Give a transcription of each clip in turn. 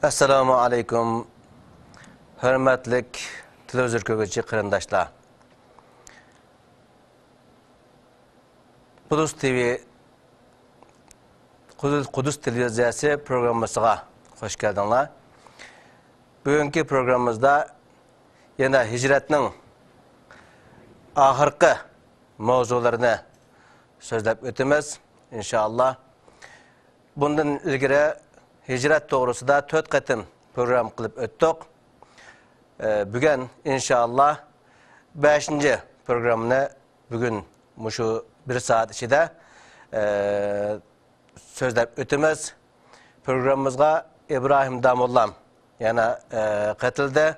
Assalamu alaikum. Hürmetlik televizyon kögücü kırındaşlar. Kudüs TV Kudüs Televizyası programımıza hoş geldinler. Bugünkü programımızda yine hicretinin ahırkı mevzularını sözlep ötümüz inşallah. Bundan ilgili hicret doğrusu da 4 katım program kılıp öttük. Bugün inşallah 5. programını bugün şu 1 saat içinde sözlep ötümüz. Programımızga İbrahim Damollam yana katıldı.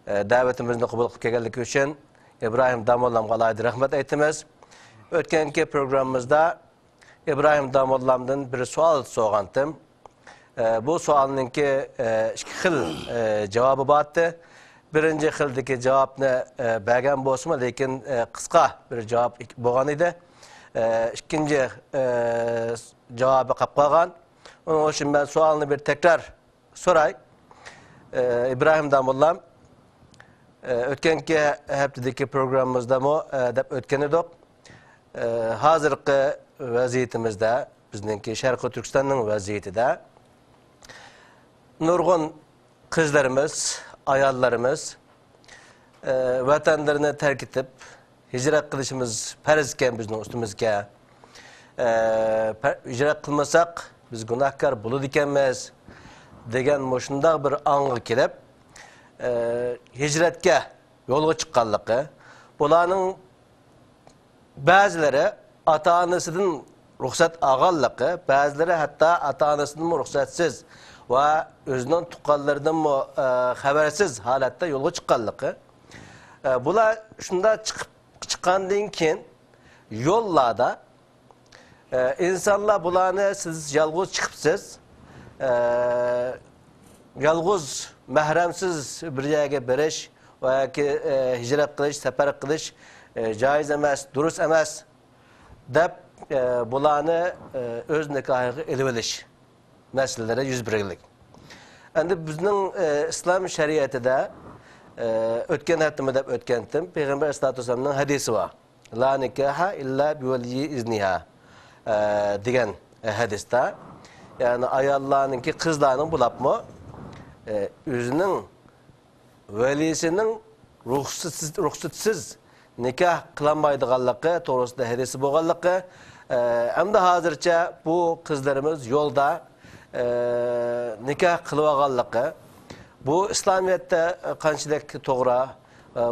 Davetimizni kabul kılıp geldik için İbrahim Damollam'a alaydı rahmet etimiz. Ötkenki programımızda İbrahim Damollam'dan bir sual soğantım. Bu sualınki iki xil cevabı battı. Birinci xildeki cevabını bergen bolsunma, lekin kıska bir cevap bolgan idi. İkinci cevabı kapkagan. Onun için ben sualını bir tekrar soray. İbrahim Damollam, ötkenki heptedeki programımızda mı dep ötkenidik. Hazırki vaziyetimizde, bizninki Şarkı Türkistan'ın vaziyeti de nurgun kızlarımız, ayallarımız vatanlarını terk edip hicret kılışımız perizken bizning üstümüzge hicret kılmasak biz günahkar bulud ekanmiz degan moşundaq bir аңға kelip hicretke yolga chiqqanligi, bularning ba'zilari ata-onasidan ruxsat olganligi, ba'zilari hatto ata-onasidan ruxsatsiz ve özünün tuqqanlaridan habersiz halatda yolga chiqqanligi. Bular shunda chiqqandan keyin yo'llarda insanlar bularni siz yolg'iz chiqibsiz, yolg'iz mahramsiz bir joyga berish va hijrat qilish, safar qilish joiz emas, durust emas deb bularni o'z nikohiga ilib olish meselelere yüz birlik. Endi bizning İslam şeriatida ötken hatimda ötkentim Peygamber Aleyhissalatu Vesselam'ın hadisi var. La nikaha illa bi veliyi izniha degan hadiste. Yani ayollarninki kızlarning bulapmı özünün velisinin ruhsatsiz nikah kılanmaydiganligi to'g'risida hadisi bo'lganligi hamda hozircha bu kızlarımız yolda nikah kılıp alganligi bu İslamiyet'te qanchalik to'g'ri,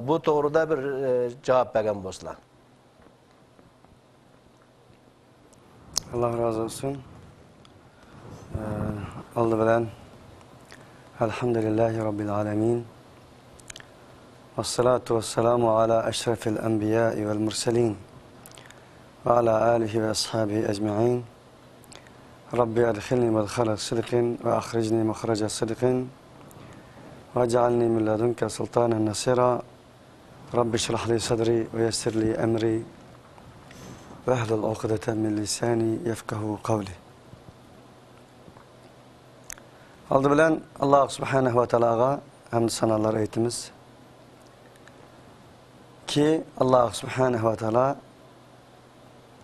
bu to'g'rida bir cevap bergan bo'lsalar. Allah razı olsun. Oldu bilen elhamdülillahi rabbil alamin. Vessalatu vesselamu ala eşrefil enbiya'i vel murselin ve ala alihi ve ashabihi ecma'in. Rabbi adkhilni medhala sidqin ve akhrijni makhraja sidqin ve ec'alni min ledunke sultanen nasira. Rabbi şrah li sadri ve yessir li emri ve ehlul uqdeten min lisani yefkahu kavli. Aldı bilen Allah subhanahu ve teala'ga hamd sanalar eytimiz ki Allah subhanahu ve teala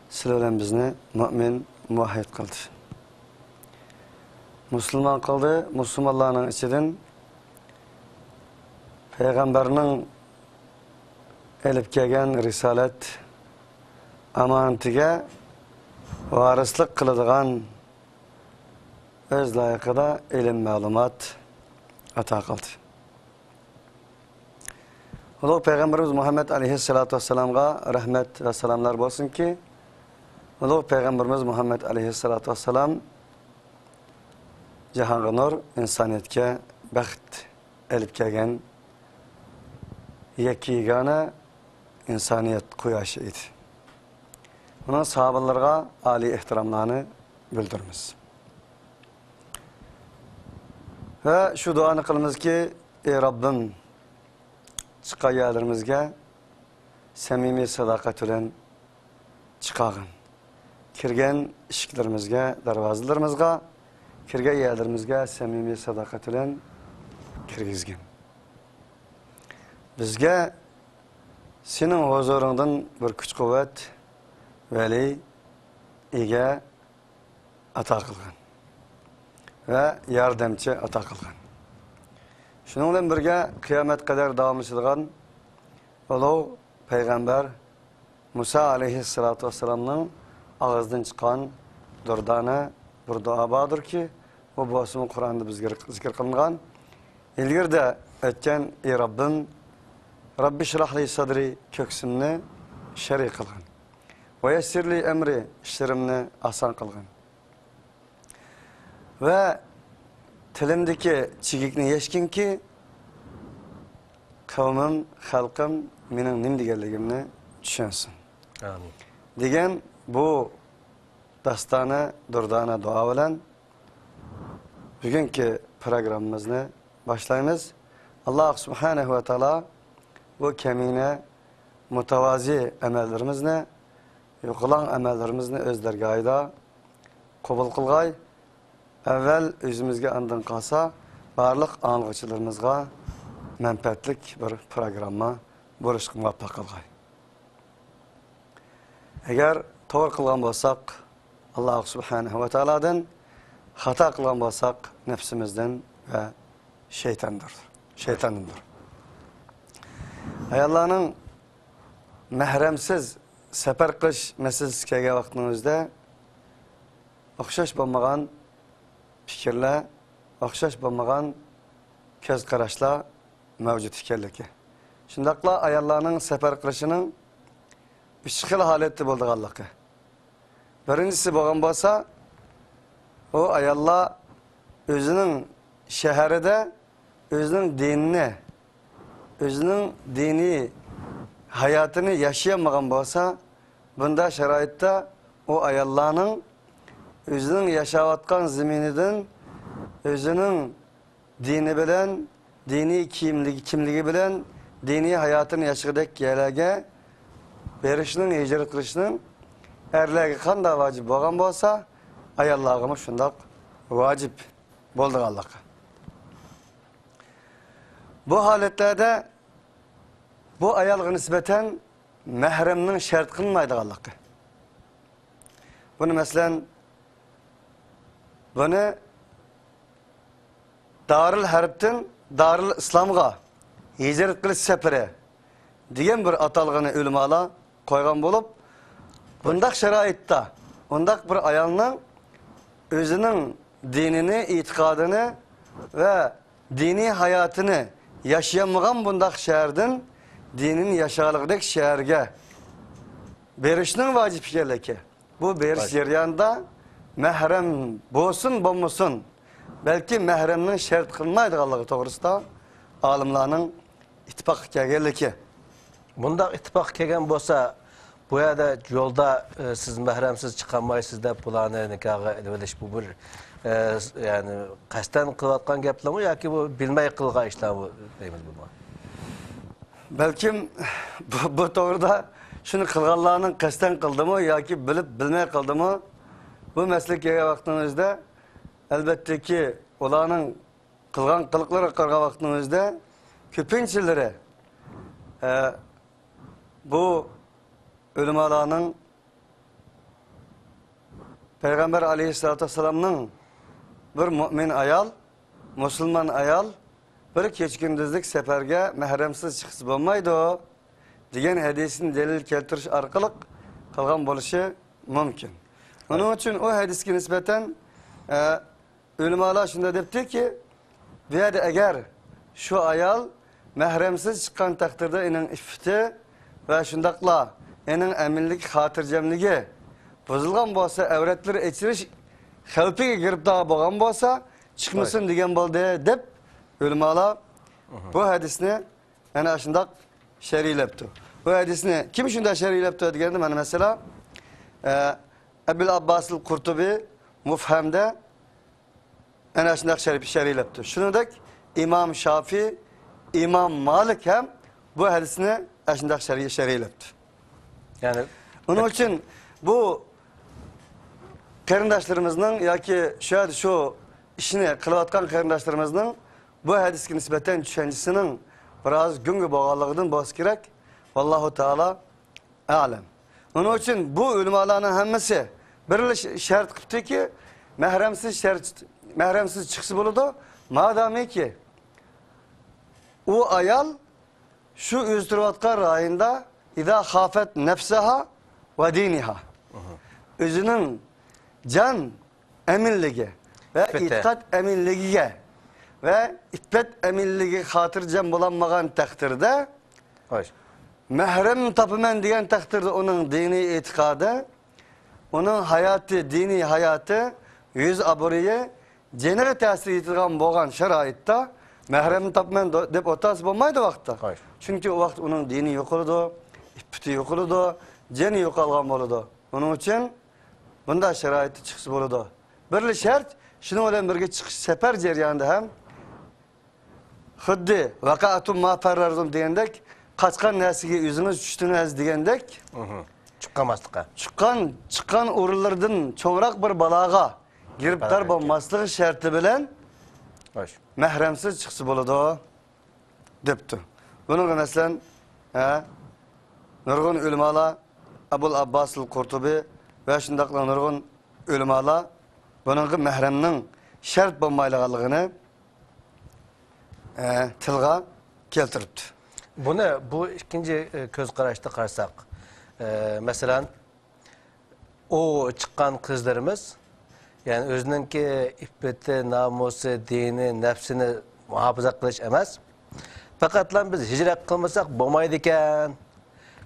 sizler bizni mümin, muvahhid kıldı. Müslüman kıldı, Müslümanların içinden Peygamberinin elip kelgen risalet amanetiga varislik kılıdığan öz layıkıda ilim malumat ata kıldı. Ulu Peygamberimiz Muhammed Aleyhisselatü Vesselam'a rahmet ve selamlar olsun ki Ulu Peygamberimiz Muhammed Aleyhisselatü Vesselam Cihanga nur insaniyetke baxt elip kelgen yekigana insaniyet kuyaşı idi. Onun sahabalarga ali ihtiramlarını bildirimiz. Ve şu duanı kılımız ki ey Rabbim çıkayarlarımızga samimiy sadakat bilen çıkagın. Kirgen işiklerimizge, darvazalarımızga kirgen yerlerimizge samimi sadakat bilen kirgizgin. Bizge senin huzurundan bir güç kuvvet veli ege ata kılgan ve yardımcı ata kılgan. Şununla birge kıyamet kadar davamlıçılgan olu Peygamber Musa aleyhissalatu vesselam'nın ağızdan çıkan durdana bir dua bağdır ki o boğazımın Kur'an'da zikir kılıngan. İlgir de etken ey Rabbim Rabbi şirahli sadri köksümni şer'i kılgan. Ve yessirli emri işlerimni asan kılgan. Ve tilimdeki çigikni yeşkin ki kavmim, halkım menin nimdigerligimni düşünsün. Amin. Degen bu dastana durdana dua bilen bugünkü programımızı başlayımız. Allah subhanehu ve teala bu kemine mutavazi emellerimizni, yukulan emellerimizni öz dergahida kabul kılgay. Evvel özümüzge andın kalsa barlık anlıqçılarımızga menfaatlik bir programma buluşqın muvaffaq kılgay. Eğer doğru kılgan bolsak Allah subhanehu ve teala'dan, hata kılgan bolsak nefsimizden ve şeytanındır. Ayallah'ın mehremsiz sefer kılış meselesi kelgen vaqtınızda okşaş bolmagan fikirler, okşaş bolmagan köz qarashlar mevcut ekanligi. Shundaqla ayallah'ın sefer kılışının üç xil haleti boldiganligi. Birincisi bo'lgan bo'lsa, o ayollar o'zining shaharida o'zining dinini, o'zining diniy hayotini yashayolmagan bo'lsa, bunda sharoitda o ayollarning o'zining yashayotgan zaminidan o'zining dini bilan, diniy kimligi bilan, diniy hayotini yashagudek yerlarga berishning, hijrat qilishning erlerge qanday vacip bo'lgan bo'lsa, ayollarga shundoq vacip bo'ldiganligi. Bu holatlarda bu ayolga nisbatan mahremning shart qilinmaydiganligi. Buni masalan Darul Harb'dan Darul İslamga hijrat qilish safari degan bir atalg'ini ulamalar qo'ygan bo'lib, bundaq sharoitda undaq bir ayolning o'zining dinini, e'tiqodini ve dini hayotini yaşayamagan bundaq shahardan dinin yaşalig'idek shaharga berishning vojib ekanligi. Bu berish jarayonida mahrem bo'lsin, bo'lmasin, belki mahremning shart qilmaydiganligi to'g'risida olimlarning ittifoq kelganligi. Bundaq ittifoq kelgan bo'lsa, bu yerda yolda siz mahremsiz chiqolmaysiz deb bularni nikohga ilib bu bir yani qasdan qilayotgan gaplarmi yoki bu bilmay qilgan ishlarmi deymiz bu? Belkim bu to'g'rida shuni qilganlarning qasdan qildimi yoki bilib bilmay qildimi, bu masalaga vaqtingizda albatta ki ularning qilgan qiliqlari qargan vaqtingizda ko'pinchilari bu ulamalarning Peygamber aleyhissalatu vesselam'ның bir mümin ayal, Müslüman ayal bir keçkindizlik seferge mahremsiz çıkısı bo'lmaydi degan hadisini delil keltirish orqali qilgan bo'lishi mumkin. Onun için o hadisga nisbatan ulamalar shunda debdi ki, bu yerda agar shu ayal mahremsiz chiqqan taqdirda uning iffati ve shundaqla uning aminlik, xotirjamligi bozulgan bo'lsa, avratlar echirish xavfiga giribdor bo'lgan bo'lsa, chiqmasin degan bo'ldi deb ulamalar bu hadisni ana shundaq sharhlabdi. Bu hadisni kim shunday sharhlabdi deganda mana mesela Abul Abbas al-Qurtubi Mufhamda ana shundaq sharhlabdi. Shuningdek İmam Şafii, İmam Malik ham bu hadisni shundaq sharhlabdi. Yani onun için bu qarindoshlarımızın yoki şu işini kılayotgan qarindoshlarımızın bu hadisga nisbatan tushunchasining biroz gungi bo'lganligidan bo'lsa kerak. Vallohu taolo a'lam. Onun uchun bu ulamolarning hammasi bir shart qilibdiki, mahremsiz chiqsa bo'ladi. Madamiki u ayol şu üztürvatkan rayında İza khafet nefseha ve diniha. Özünün can eminliği ve itikat eminliği ve iffet eminliği hatırcam bulanmagan takdirde mehrem tapımen diyen takdirde onun dini itikadı, onun hayatı, dini hayatı, yüz aburiye cenere tesir edilen boğan şeraitte mehrem tapımen dep otası bulmaydı vakti. Çünkü o vakit onun dini yok oldu, iffeti yok oldu, ceni yok algan oldu. Onun için bunda şeraiti çıksı oldu. Bir şart, şunu bilen birge çıkış sefer ceryanında hem xuddi vaqaatum ma farrardum degandek, qaçqan narsaga o'zingiz tushdingiz degandek, chiqqanmaslikqa. Chiqqan o'rinlardan cho'ngroq bir baloga giribtar bo'lmasligi sharti bilan mahremsiz chiqsa bo'ladi debdi. Bunga masalan, nurg'un ulamolar Abul Abbas al-Qurtubi va shundaqla nurg'un ulamolar bunga mahremning shart bo'lmaydiganligini tilga keltiribdi. Bu ikinci göz qarashda qarasak, mesela o çıkan kızlarımız, yani özününki iffeti, namusu, dini, nefsini muhafaza qilish emas. Fakat lan biz hicret kılmasak bo'lmaydi ekan.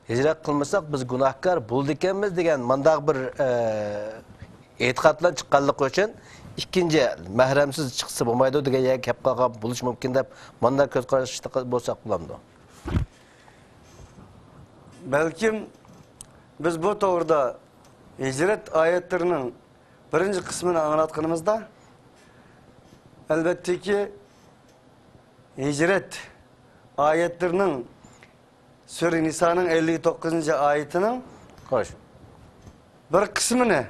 Hicret kılmasak biz günahkar bo'ldik ekanmiz degan mandaq bir e'tiqodlar chiqqanligi uchun ikkinchi mahremsiz chiqsa bo'lmaydi degan gap qolgan bo'lishi mumkin deb mandaq ko'z qarashda bo'lsak bo'lamdi. Belki biz bu to'g'rida hicret oyatlarının birinci kısmını anlatganımızda elbette ki hicret ayetlerinin Sure Nisa'nın 59. ayetinin bir kısmını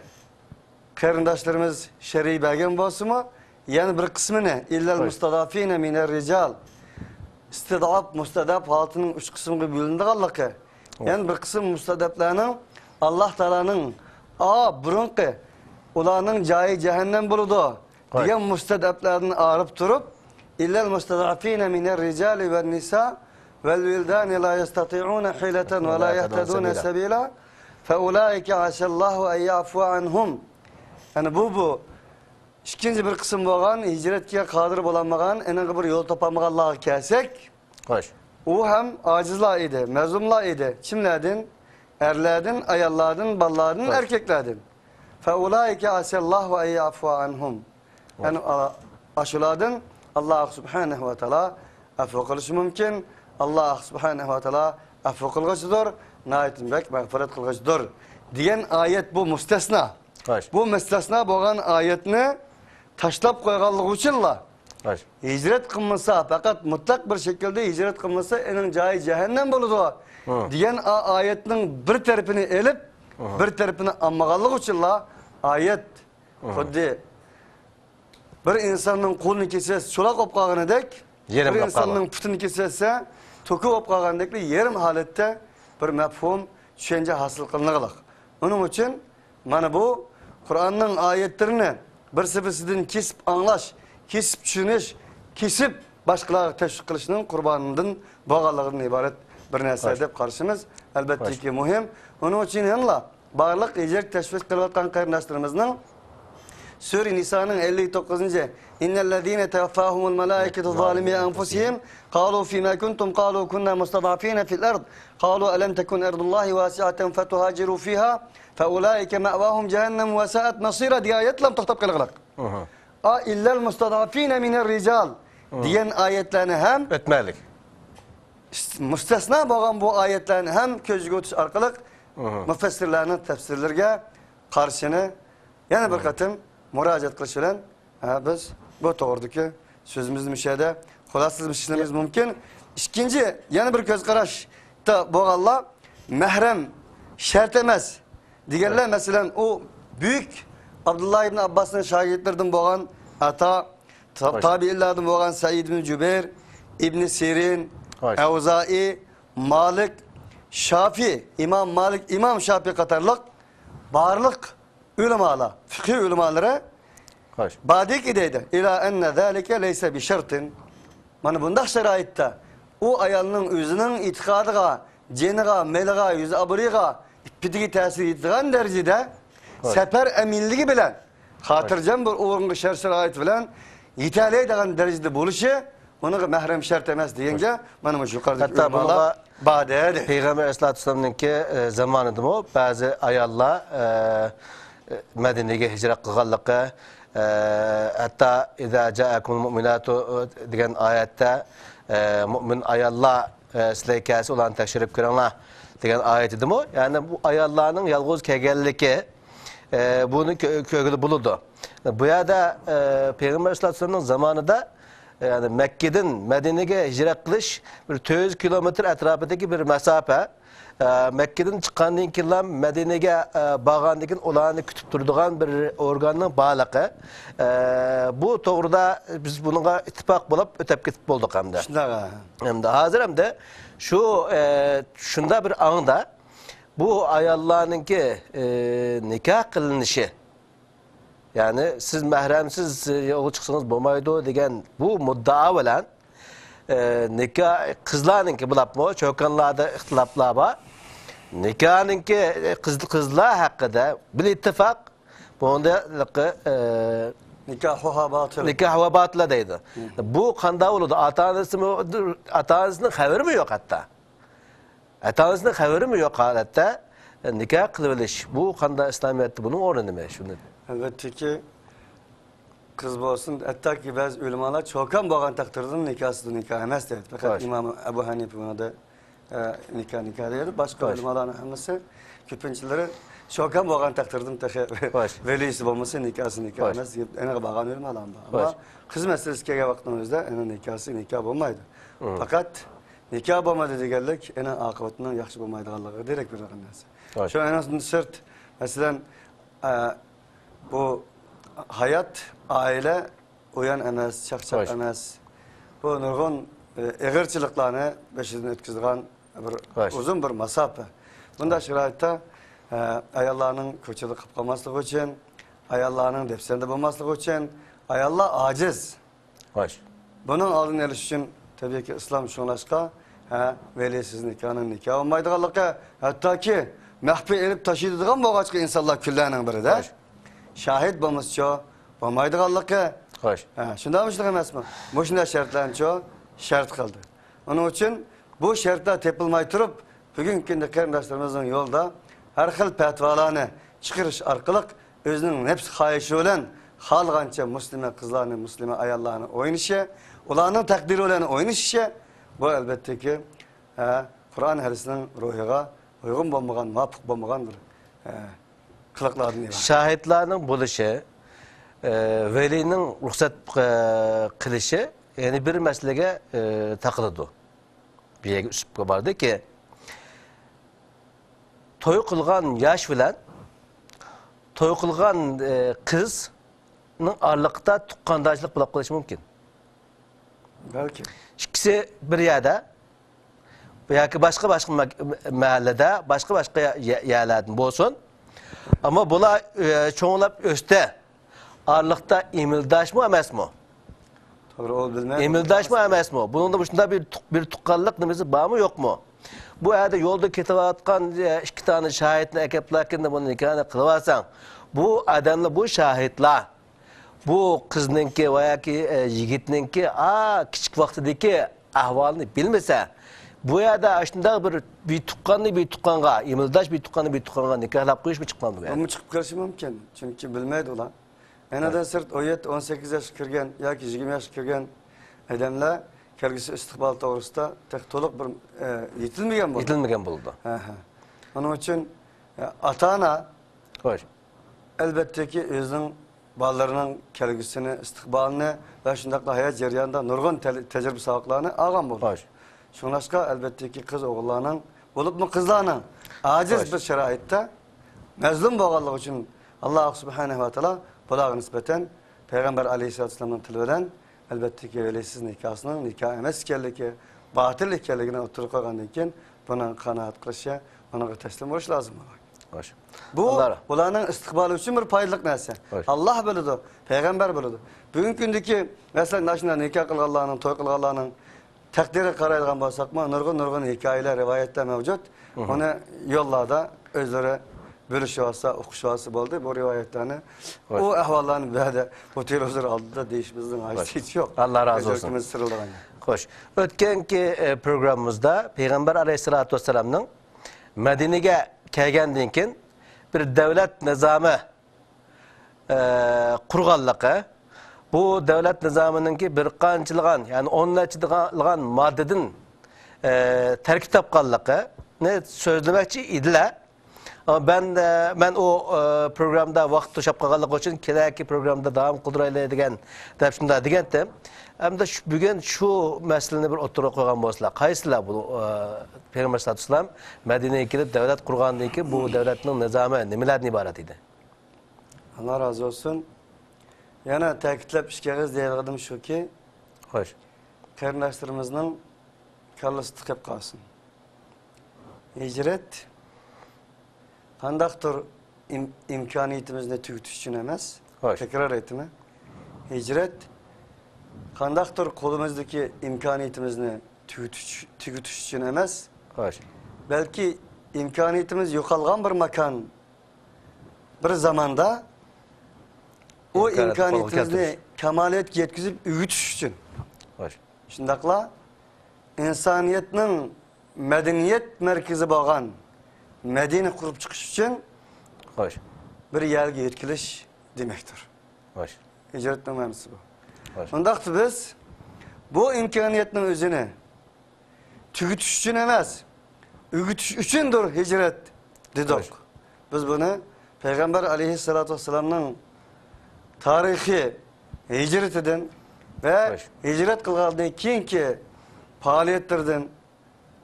qarindoshlarimiz şer'i bilgan bo'lsa-mu, yana bir kısmını illal mustadafine miner rical istidaf mustadaf holatının 3 kısmına bölündiganligi. Yani bir kısım mustadaflarning Allah Teala'nın burunqi ularning joyi cehennem buludu degan mustadaflarni arıp turup illal mustadafine miner rical ve nisa vel wildan la yastati'una hilatan ve la yahtaduna sabila fe ulaika asallahu en ya'fu anhum. Yani bu ikinci bir kısım bo'lgan hicretga qodir bo'lmagan, endi bir yo'l topamaganlarga kelsak, o hem acizlar idi, mezlumlar idi. Kimlerden? Erlerden, ayallardan, ballardan, erkeklerden. فَاُولَٰئِكَ عَسَى اللّٰهُ اَنْ يَعْفُوَ عَنْهُمْ. Yani aşılardan Allah subhanehu ve teala affı kılışı mümkün. Allah subhanehu ve teala affı kılgıcıdır. Nâitin bek mağfiret kılgıcıdır. Diyen ayet bu müstesna. Bu müstesna boğan ayetini taşlap koyganlığı içinla hicret kılmasa fakat mutlak bir şekilde hicret kılmasa enin cahi cehennem buludu. Diyen ayetinin bir tarafını elip bir tarafını anmaganlığı içinla ayet xuddi bir insanın kolunu kesese çolak opqağını dek bir insanın putunu kesese toku opqağını dekli yerim halette bir mefhum düşünce hasıl kılınırlık. Onun için mana bu Kur'an'ın ayetlerini bir birisinden kesip anlaş, kesip düşünüş, kesip başkalarına teşvik kılışının kurbanından bağlılığından ibaret bir narsa deb qarashimiz elbette ki muhim. Onun için yanla barliq ijret teşvik qilayotgan qarindoshlarımızning Sure Nisa'nın 59. İnnellezîne tevaffâhumul melâiketu zâlimî enfusihim qâlû fîmâ kuntum qâlû kunnâ mustadafîne fil ard qâlû elem tekun erdullâhi vâsi'aten fetuhâcirû fîhâ feulâike me'vâhum cehennem ve sa'at masîra diye ayetle toxtab qilg'ilaq. İllel mustadafîne miner rical diyen ayetlerini hem ötmelik. Müstesna bo'lgan bu ayetlerini hem ko'zga o'tish orqali müfessirlarning tafsirlariga qarshini yana bir qatim murojaat qilish bilan biz bu to'g'ridagi so'zimizni mishada xulosalashimiz mumkin. İkinci yana bir ko'z qarashda bo'lganlar mahrem shart emas deganlar, masalan o büyük Abdullah ibn Abbas'ın şagirdlerinden bo'lgan Ata, Hoş. tabiilladım olan Said ibn Cübeyr, İbn Sirin, Hoş. Evzai, Malik, Şafi, İmam Malik, İmam Şafi katarlık bağırlık ulemalar, fıkıh ulemaları Hoş. badik ideydi. İlâ enne zâlike leyse bi şartın. Mana bundak şeraitte o ayalının özünün itikadıga, ceniga, meliga, yüzü aburiga ippidigi tesir ettiğin derecede Evet. sefer eminliği bilen hatırcam bir uğrunlu şerait bilen yeterliydiğin derecede buluşu onu mehrem şart emez deyince mana şu yukarıdaki Hatta ulemalar bunga badeydi. Peygamber Aleyhisselam'ınki zamanıdı mı? Bazı ayallar Medine'ye hicret kılganlıkı hatta İzâ câekumul mu'minâtu degan ayette mümin ayallar sizler kâsi olan tekşirip kıranlar degan ayetidir mi? Yani bu ayallarının yalğız kegelliği bunu kögülü buludu. Bu yada Peygamber Aleyhisselam'ın zamanında yani Mekke'den Medine'ye hicret kılış bir 200 kilometre etrafındaki bir mesafe. Mekke'den çıkandan keyin Medine'ye bağgandan olanı kütüp durduğun bir organın bağlığı. Bu doğruda biz bununla ittifak bulup ötep gitip bulduk hem de. Hem de hazır hem de şu şunda bir anda bu ayallarınki nikah kılınışı yani siz mehremsiz yol çıksanız bulmaydı degen bu muddaa bilen nikah kızlarınki bulap mı? Çokanlarda ihtilaflar var. Nikahınki kızlar hakkında bir ittifak bunda Nikahuha batıl. nikah ve batıla deydi. Bu kanda oldu. Atanızın haberi mi yok hatta? Atanızın haberi mi yok hatta? Nikah kılınış. Bu kanda İslamiyet'te bunun oranı mı? Şunu. Elbette ki kız bolsun, hatta ki bazı ulemalar çokan bağın takdirden nikahsız nikah emas deydi. Fakat Hoş. İmam Ebu Hanife buna da nikah deydi. Başka Hoş. ulemaların hammasi köpünçileri çokan bağın takdirden Hoş. velisi bolmasa nikahsız nikah Hoş. emas deyip ene bağın ulemalar var. Ama Hoş. kız meselesi kelgen vaqtimizda ene nikahsız nikah bolmaydı. Fakat nikah bolmadı deganlik ene akıbetinden yaxshi bolmaydiganligi derek bir narsa. Hoş. Şu en sırt mesela bu hayat, aile uyan emas, şakşak Hoş. emas. Bu nurgun eğirçiliklerini beşinden ötküzdüğün Hoş. uzun bir mesafe. Bunda şirayette ayallarının köçülük kapkamaslığı için, ayallarının defsende bulmaslığı için, ayallar aciz. Hoş. Bunun aldığını eliş için tabii ki İslam şunlaşka velisiz nikahının nikah olmaydığı hatta ki mehbi elip taşıdığın bu kaçkı insanlar küllerinin biri de. Hoş. Şahit bulmuşça olmaydığı Hoş. şunda mı emas mı? Bu şunda şartlanınca şart kaldı. Onun için bu şartlar tepilmay turup bugünkü kardeşlerimizin yolda her xil petvalarını çıkarış arkalık özünün hepsi hayışı olan halgança Müslüman kızlarını, Müslüman ayarlarını oynayışı, ulanın takdiri olanı oynayışı bu elbette ki Kur'an hadisinin ruhuna uygun bulmagan, muvafık bulmagan bir kılıklarını Şahitlerin buluşu, velinin ruhsat kılışı yani bir meseleye takıldı. Bir yere üslup vardı ki toy kılgan yaş bilen toy kılgan kızın arlıkta tukkandajlık bulup kılışı mümkün. belki. İkisi bir yerde veya ki başka mahallede, başka yerlerden bolsun. Ama bula çoğunlap öste arlıkta imildaş mı emas mı? Doğru ol bilmem. Emildaş mı emas mı? Bunun da başında bir tukkallık nemesi var mı yok mu? Bu yerde yolda ketayotgan iki tane şahitni ekeplarken de bunu nikahını kılıvarsan bu adamla bu şahitler bu kızınki veya ki yigitninki küçük vaktideki ahvalını bilmese bu yerde aslında bir tukkanga, emildaş bir tukkanga nikahlap koyuş mu çıkmalı yani? Ama çıkıp karşı mümkün. Çünkü bilmeydi ulan. Eneden sırt 17-18 yaş kirgen ya ki 20 yaş kirgen adamlar kelgisi istikbal doğrusunda tek toluk bir yetilmeyen buldu. Yetilmegen buldu. Onun için ata-ana Hoş. elbette ki özünün ballarının kelgisini, istikbalini ve şundakla hayat jarayonida nurgun tecrübe sabıklarını ağam buldu. Hoş. Şunlaşka elbette ki kız oğullarının, olup mu kızlarının aciz Hoş. bir şeraitte mezlum boğallığı için Allah subhanehu ve teala bulağı nispeten Peygamber Aleyhisselatü Vesselam'ın tili bilen elbette ki velisiz nikahsının nikah emas ekanligi, batil ekanligini o'tirib qo'ygandan keyin buni qanoat qilishga, unaga taslim bo'lish lozim. Hoş. Bu Allah- ularning istiqboli uchun bir foydali narsa. Hoş. Allah biladi, payg'ambar biladi. Bugungi kundagi masalan shunday nikah qilganlarning, to'y qilganlarning taqdiri qaraydigan bo'lsak-mu, nurg'un hikoyalar, rivoyatlar mavjud. Uni yo'llarda o'zlari bölüşüyorsa, okuşuyorsa bo'ldi. Bu rivayetlerini, Hoş. o ahvallarni bada bu televizor oldida deyishimizning hojati yo'q. Allah razı olsun. Hoş. Ötkenki programımızda Peygamber Aleyhisselatü Vesselam'ın Medine'ye kelgandan keyin bir devlet nizamı kurganlığı, bu devlet nizamınınki bir qanchılığan, yani onlarçılığan maddedin terkip tapqanlığı ne sözlemekçi idiler. Ama ben o programda vaqt to'shab qolganligi uchun kerakli programda davom qildiraylik deb shunda degandim. Hamda bugun shu masalani bir o'tirib qo'ygan bo'lsalar, qaysilar bu Peygamber sallallohu alayhi vasallam Madinaga kelib davlat qurgandan keyin bu davlatning nizomi nimalardan iborat edi? Allah razı olsun. Yana ta'kidlab ishkag'iz deyilganim shuki, Xo'sh. qarindoshlarımızın kallasi tiqib qolsin. Hicret qandaqdir imkoniyatimizni tugutish uchun emas. Hoş. Tekrar etme. Hicret qandaqdir qo'limizdagi imkoniyatimizni tugutish uchun emas. Xo'sh. Belki imkoniyatimiz yo'qolgan bir makon, bir zamanda o imkoniyatimizni kamaliyatga yetkazib ugutish uchun. Xo'sh. Shundaqla insoniyatning madaniyat markazi bo'lgan Medine qurib chiqish uchun Xo'sh. bir yerga yetkilish demakdir. Xo'sh. Hicretning ma'nosi bu. Xo'sh. Undaqda biz bu imkoniyatning o'zini tugutish uchun emas, ugutish uchundir hicret dedik. Hoş. Biz bunu Peygamber Aleyhisselatü Vesselam'ın tarihi hicretinden ve Hoş. hicret kılgandan keyinki faaliyetlerden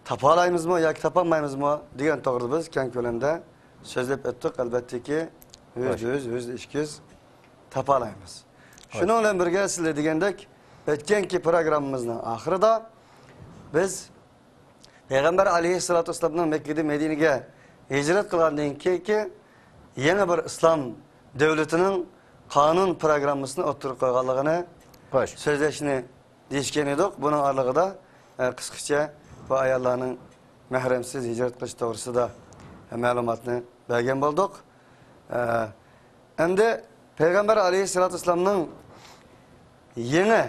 tapalayımız mı, yoki tapamaymiz mı degan to'g'rida biz keng ko'lamda so'zlab o'tdik. Albatta ki %100 tapalaymiz. Şunun bilan birga sizlar degandek o'tganki programmamizning oxirida biz Peygamber Aleyhisselatü Vesselam'ın Mekke'de Medine'ye hicret kılgandan keyinki yeni bir İslam devletinin kanun programmasını oturup koyganligini Xo'sh. sözleşini deyishgan edik. Bunun aralığında kısaca bu ayarlarının mahremsiz hicret kılış doğrusida malumatını bergen bulduk. Hem de Peygamber Aleyhisselatü Vesselam'ın yeni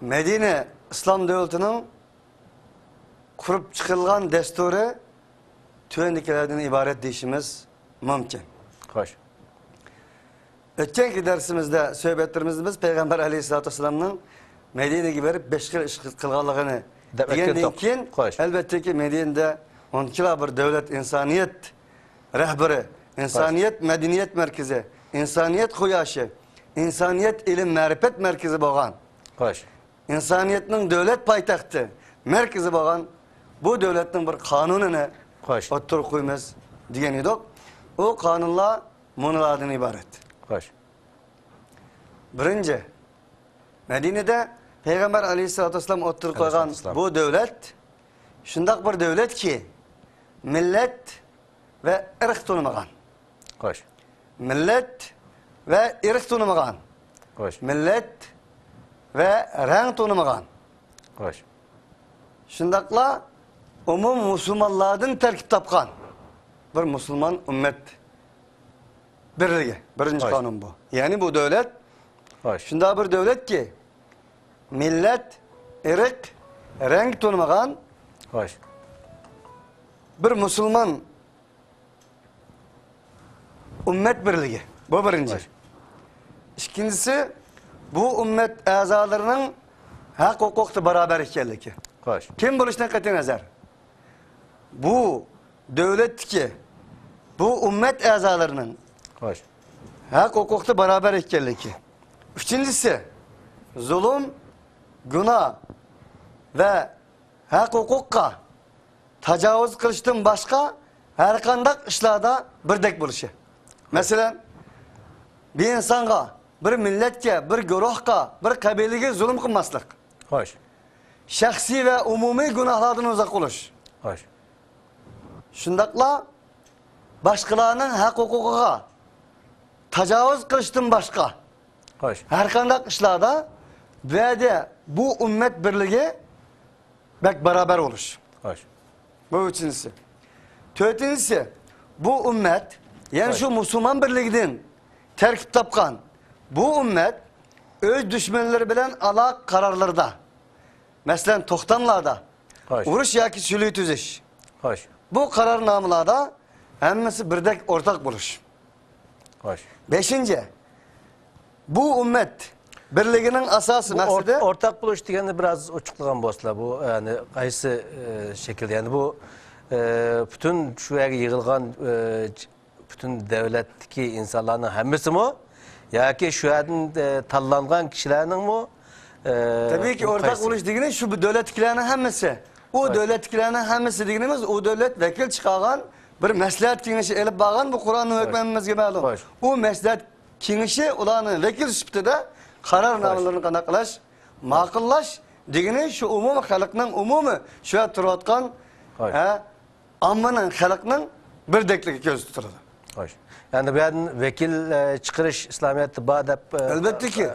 Medine İslam devletinin kurup çıkılgan desturi tüvendikilerden ibaret deyişimiz mümkün. Xo'sh. Ötkenki dersimizde, sohbetlerimizde biz Peygamber Aleyhisselatü Vesselam'ın Medine'ye verip 5 yıl iş kılganlığını degenden keyin Hoş. elbette ki Medine'de onkila bir devlet, insaniyet rehberi, insaniyet medeniyet merkezi, insaniyet kuyaşı, insaniyet ilim marifet merkezi bo'lgan. Xo'sh. İnsaniyetinin devlet paytaxtı merkezi bo'lgan bu devletin bir kanununu Xo'sh. oturup koymiz degan edik. O kanunlar munulardan ibaret. Xo'sh. Birinci, Medine'de Peygamber Aleyhisselatü Vesselam oturup koygan Aleyhisselam. bu devlet, şundaq bir devlet ki, millet ve ırk tanımagan. Xo'sh. Millet ve ırk tanımagan. Xo'sh. Millet ve renk tanımagan. Xo'sh. Şundaqla umum Müslümanlardan terkip tapkan bir Müslüman ümmet birliği. Birinci Hoş. kanun bu. Yani bu devlet Xo'sh. şunda bir devlet ki millet, ırk, renk tanımagan Xo'sh. bir Müslüman ümmet birliği. Bu birinci. Hoş. İkincisi bu ümmet azalarının hak hukukta beraber ekanligi. Xo'sh. Kim bo'lishdan qat'iy nazar bu devletki bu ümmet azalarının Xo'sh. hak hukukta beraber ekanligi. Üçüncüsü zulüm, günah ve hak hukukka tecavüz kılıştan başka her kandak işlarda birdek buluşu. Mesela bir insonga, bir millatga, bir guruhga, bir qabilaga zulm qilmaslik. Xo'sh. Shaxsiy va umumiy gunohlardan uzoq bo'lish. Xo'sh. Shundaqla boshqalarning haq-huquqiga tajovuz qilishdan boshqa Xo'sh. har qanday ishlarda bu ummat birligi bak barabar bo'lish. Xo'sh. Bu üçüncüsü. Dördüncüsü, bu ümmet, yani şu Müslüman birliğinden terkip tapkan, bu ümmet, öz düşmanları bilen ala kararlarda, mesela toxtamlarda, Xo'sh. uruş yaki sülüy tüzüş, Xo'sh. bu kararnamalarda hemmesi birdek ortak buluş. Xo'sh. Beşinci, bu ümmet birliğinin asası Bu maksidi, ortak buluş degeni biraz uçuklagan bo'lsa, bu yani qaysi şekilde, yani bu bütün şu yerga yig'ilgan bütün devletdeki insanların hammasi mi? Yoki şu yerden tanlangan kişilerning mi? tabii ki ortak buluş degeni şu bu devletkilerinin hemmesi. O Evet. devletkilerinin hemmesi degenimiz o devlet vekil çıkargan bir meslehat kengişi elip bağan bu Kur'an'ın hükmemimizge ma'lum. Evet. O meslehat kengişi ularning vekil sifatida karar namalarini qanday qilish, ma'qullash degeni şu umumiy xalqning umumiy şu yerda turayotgan Evet. ammaning xalqning birdekligi ko'z tutiladi. Xo'sh. Yani bu yerdan vekil chiqarish İslamiyatda bor deb Elbette ki.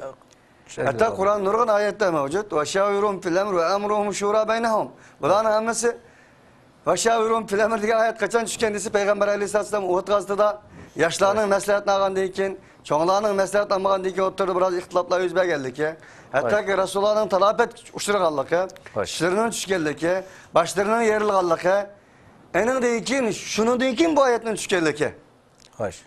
Hatta Kur'an nurgun ayette mevcut. Ve şavirum fil emr ve emruhum şura beynehum. Buların hemmesi ve şavirum fil emr diye ayet kaçan kendisi Peygamber Aleyhisselam Uhud gazete yaşlarının meslahatını algan deyken, çoğlarının meslahatını algan deyken oturdu biraz ihtilaflar yüzbe geldi ki. Hatta ki Resulullah'ın talafet uçturuk aldı ki, şişlerinin çüş geldi ki, başlarının yerli aldı ki. Enin deyken, şunu deyken bu ayetin çüş geldi ki. Xo'sh.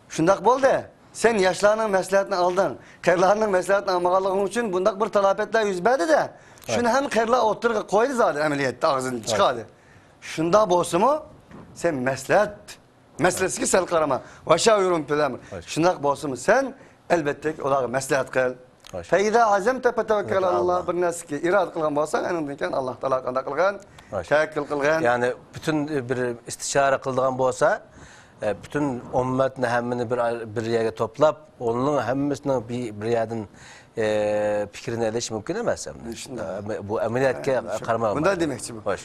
Şundak boldu. Sen yaşlarının meslahatını aldın. Kerlarının meslahatını almağanlığın için bundak bir talafetler yüzbedi de. Şunu hem kerlar oturuğa koydu zaten ameliyette ağzını çıkardı. Şunda bolsa mu? Sen meslesi ki sel karama. Vaşavirum pilamır. Şundak bolsa mu? Sen elbette ki olarak meslahat kıl. Feyda azemte petevekkel Allah bir nesi ki irad kılgan bolsan enindeyken Allah Teala kanda kılgan, tevekkül kılgan. Yani bütün bir istişare kıldıgan bolsa, bütün ümmetni hemmini bir yerge toplap, onun hemmisinin bir yerden fikrini eliş mümkün emas. Bu ameliyatga qarama. Bunda demekçi bu. Xo'sh.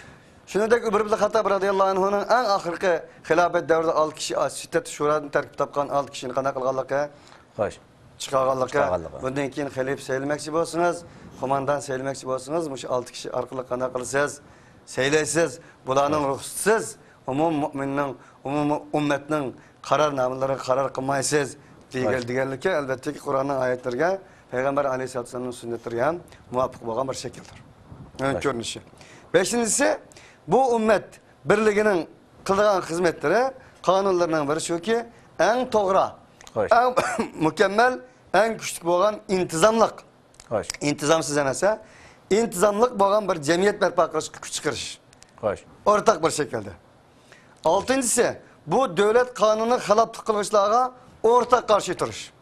Shuningdek Umar ibn Xattob radhiyallohu anhuning eng oxirgi xilofat davrida 6 kishi shiddat shuradan tarkib topgan 6 kishini qanday qilganligi, Xo'sh. chiqarganligi. Bundan keyin xilif sayilmoqchi bo'lsangiz, qo'mondan sayilmoqchi bo'lsangiz, mush 6 kishi orqali qanday qilasiz? Saylaysiz, bularning ruxsatsiz umum mu'minning, umum ummatning qarornomalari qaror qilmaysiz deganligi albatta ki Qur'onning oyatlariga, Peygamber Aleyhisselam'ın sünnetleriga ham muvofiq bo'lgan bir shakldir. Ön ko'rinishi. Beşincisi, bu ümmet birliğinin kıldığı hizmetleri, kanunlarından biri şu ki, en toğra, en mükemmel, en güçlü olan intizamlık. İntizamsız enese, intizamlık olan bir cemiyet berpa kılış, güç çıkarış. Ortak bir şekilde. Altıncısı, bu devlet kanunu halap kılışlara ortak karşı duruş.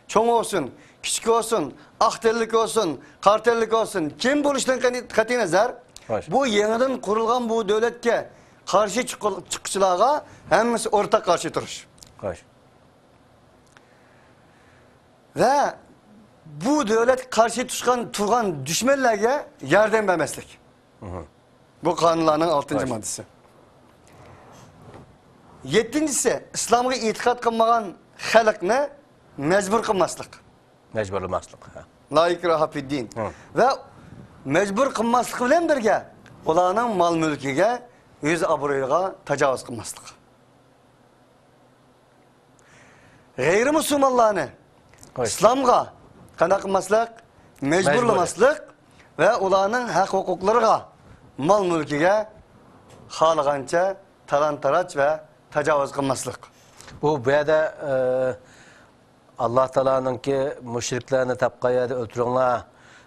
Çoğun olsun, küçük olsun, aktellik olsun, kartellik olsun, kim bu işten katı nazar? Bu yeniden kurulgan bu devletke karşı çıkışçılara hemimiz ortak karşı duruş. Ve bu devlet karşı turgan düşmanlarga yardım vermeslik. Bu kanunların 6. maddesi. 7. İslam'a itikat kılmagan halkını mecbur kılmaslık. Mecburlamaslik. La ikraha fid din. Ve mecbur kılmaslık bilen birge ularning mal mülkiga, yüz obro'yiga tajovuz qilmaslik. G'ayrimüslimlarni islomga qanday qilmaslik, mecburlamaslik ve ularning haq huquqlariga, mal mülkiga xohlagancha talon-taroj ve tajovuz qilmaslik. Bu yerda Allah Teala'nın ki müşriklerini tapqayada öldürünler,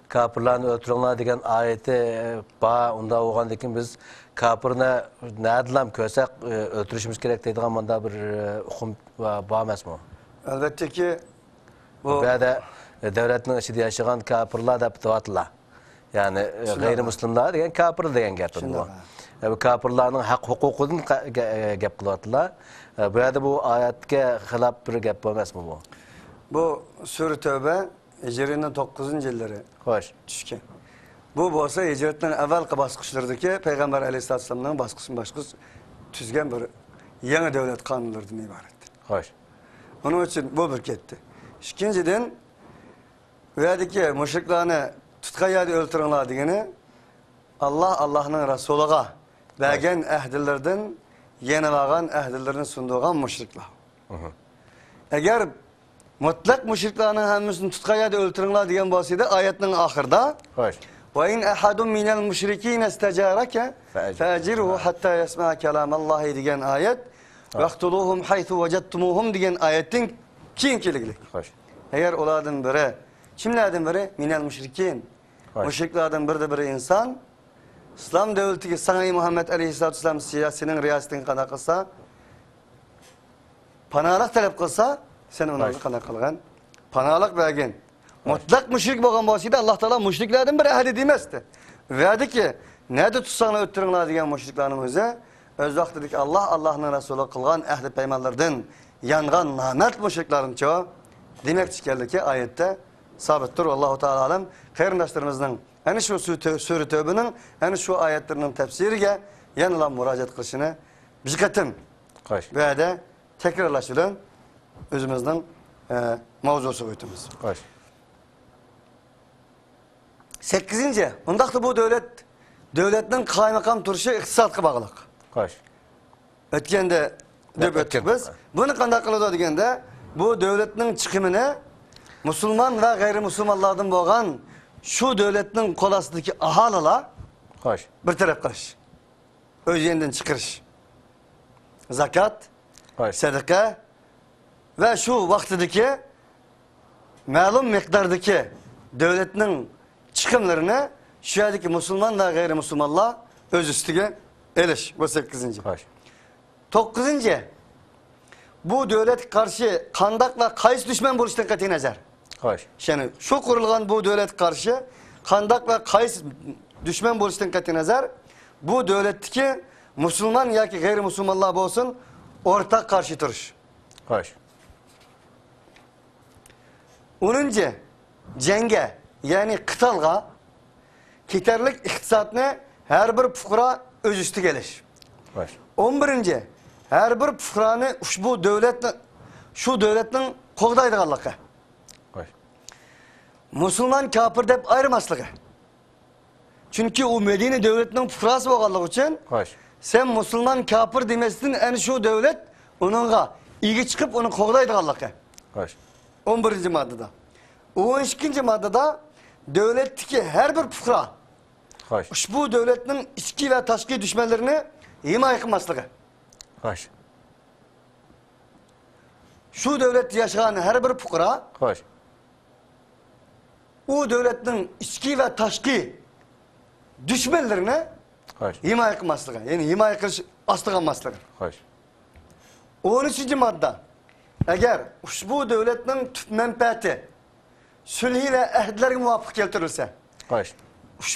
kafirlerini öldürünler degen ayeti ba onda olgandan biz kafirni nädilam körsek öldürüşümüz gerek deydigan manda bir hukm ba emasmı? Elbette ki bu yerda devletning ichida yaşagan kafirlar deb deyatlar. Yani gayrimüslimler degan kafir degan gapim bu. Bu kafirlarning haq huquqidan gap qilyaptilar. Bu yerda bu oyatga xilaf bir gap bo'lmasmi bu? Bu Sure Tövbe Hicri'nin 9. yılları Xo'sh. düşken. Bu bolsa hicretten evvelki baskıçlardaki Peygamber Aleyhisselam'ın baskıç tüzgen bir yeni devlet kanunlarından ibaret. Xo'sh. Onun için bu bir ketti. İkinciden verdeki müşriklerini tutkayada öldürünler degeni Allah'ın Resulu'a vergen ehdilerden yeni vagan ehdilerini sunduğun müşrikler. Eğer mutlak müşriklerin hemmisini tutkayada öldürünler diyen bahsede ayetinin ahırda Xo'sh. وَاِنْ اَحَدٌ مِنَ الْمُشْرِك۪ينَ اسْتَجَارَكَ فَاَجِرُهُ حَتَّى يَسْمَعَ كَلَامَ اللّٰهِ diyen ayet وَاَخْتُلُوهُمْ حَيْثُ وَجَدْتُمُوهُمْ diyen ayetin kiyinkiliklik. Xo'sh. Eğer oladın biri, kimlerden biri? Minel müşrikin. Müşriklerden biri insan, İslam devleti ki sana Muhammed Aleyhisselatü Vesselam siyasinin riyasetini kana kılsa, panahalık talep kılsa, sen ona kana kılgan. Panahalık vergin. Mutlak müşrik boğan bahsede Allah Teala müşriklerden biri ehli demezdi. Verdi ki, nerede tutsana öttürünler diyen müşriklerin özü, öz vakti ki Allah'ın Resulü kılgan ehli peymanlardan yangan namert müşriklerin çoğu, demek çıkardı ki ayette sabittir. Allahu Teala alem. Kayrindaşlarımızın hani şu Sure Tövbe'nin hani şu ayetlerinin tefsiriyle yanılan müracaat kılışını bir katım ve de tekrarlaşılan özümüzden mavzusu koyduğumuz. 8. Ondaqda bu devletin kaymakam turuşu iktisadga bağlıq. Ötkende döp öttük biz. Bunu qanday qiladi degende bu devletin çıkımını Müslüman ve gayrimüslimlardan boğan şu devletin qolasındaki ahalalar bir taraf qilish. Öz yerinden çıkırış. Zakat, sadaka ve şu vaktideki ma'lum miqdordagi devletin çıkımlarını şu yerdeki Müslüman ve gayrimüslimlar öz üstüge eliş. Bu 8. 9. Bu devlet karşı kandak ve kayıs düşman buluştan katı nazar. Yani şu kurulgan bu devlet karşı kandak ve kayıs düşman buluştan katı nazar bu devletteki Müslüman ya ki gayrimüslimlar olsun ortak karşı duruş. 10. Cenge yani kıtalga keterlik iktisatını her bir fukra öz üstü geliş. 11. Her bir fukranı şu devletin qoğdaydıqanlıqı. Müslüman kafir dep ayırmaslığı. Çünkü o Medine devletinin fukrası boğanlığı için sen Müslüman kafir demesinden en şu devlet onunla ilgi çıkıp onu qoğdaydıqanlıqı. 11. maddede. 12. maddede devletteki her bir fukra bu devletin içki ve taşki düşmanlarını himaye kılmaslığı. Şu devlet yaşayan her bir fukra o devletin içki ve taşki düşmanlarını himaye kılmaslığı. Yani himaye kılış aslı kalmaslığı. 13. madde. Eğer bu devletin menfaati sülhi ve ehdlerine muvafık keltirilse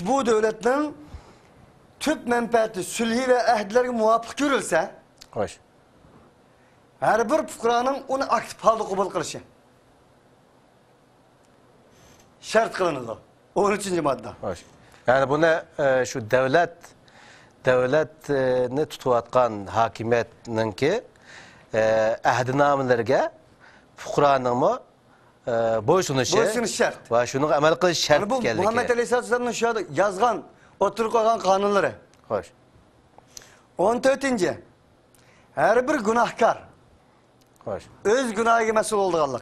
bu devletin tüp menfaati sülhi ve ehdlerine muvafık görülse her bir fukranın onu aktif halde kabul kılışı şart kılınır. 13. madde. Yani buna şu devletni tutuvatkan hakimiyetinin ki ahdinamelerge fuqranın mı boysunuşı şart. Ve şunu amel kılış şart yani bu geldi. Muhammed Aleyhisselatü Vesselam'ın şu anda yazgan, oturup koygan kanunları. 14. Her bir günahkar öz günahı mesul olduğu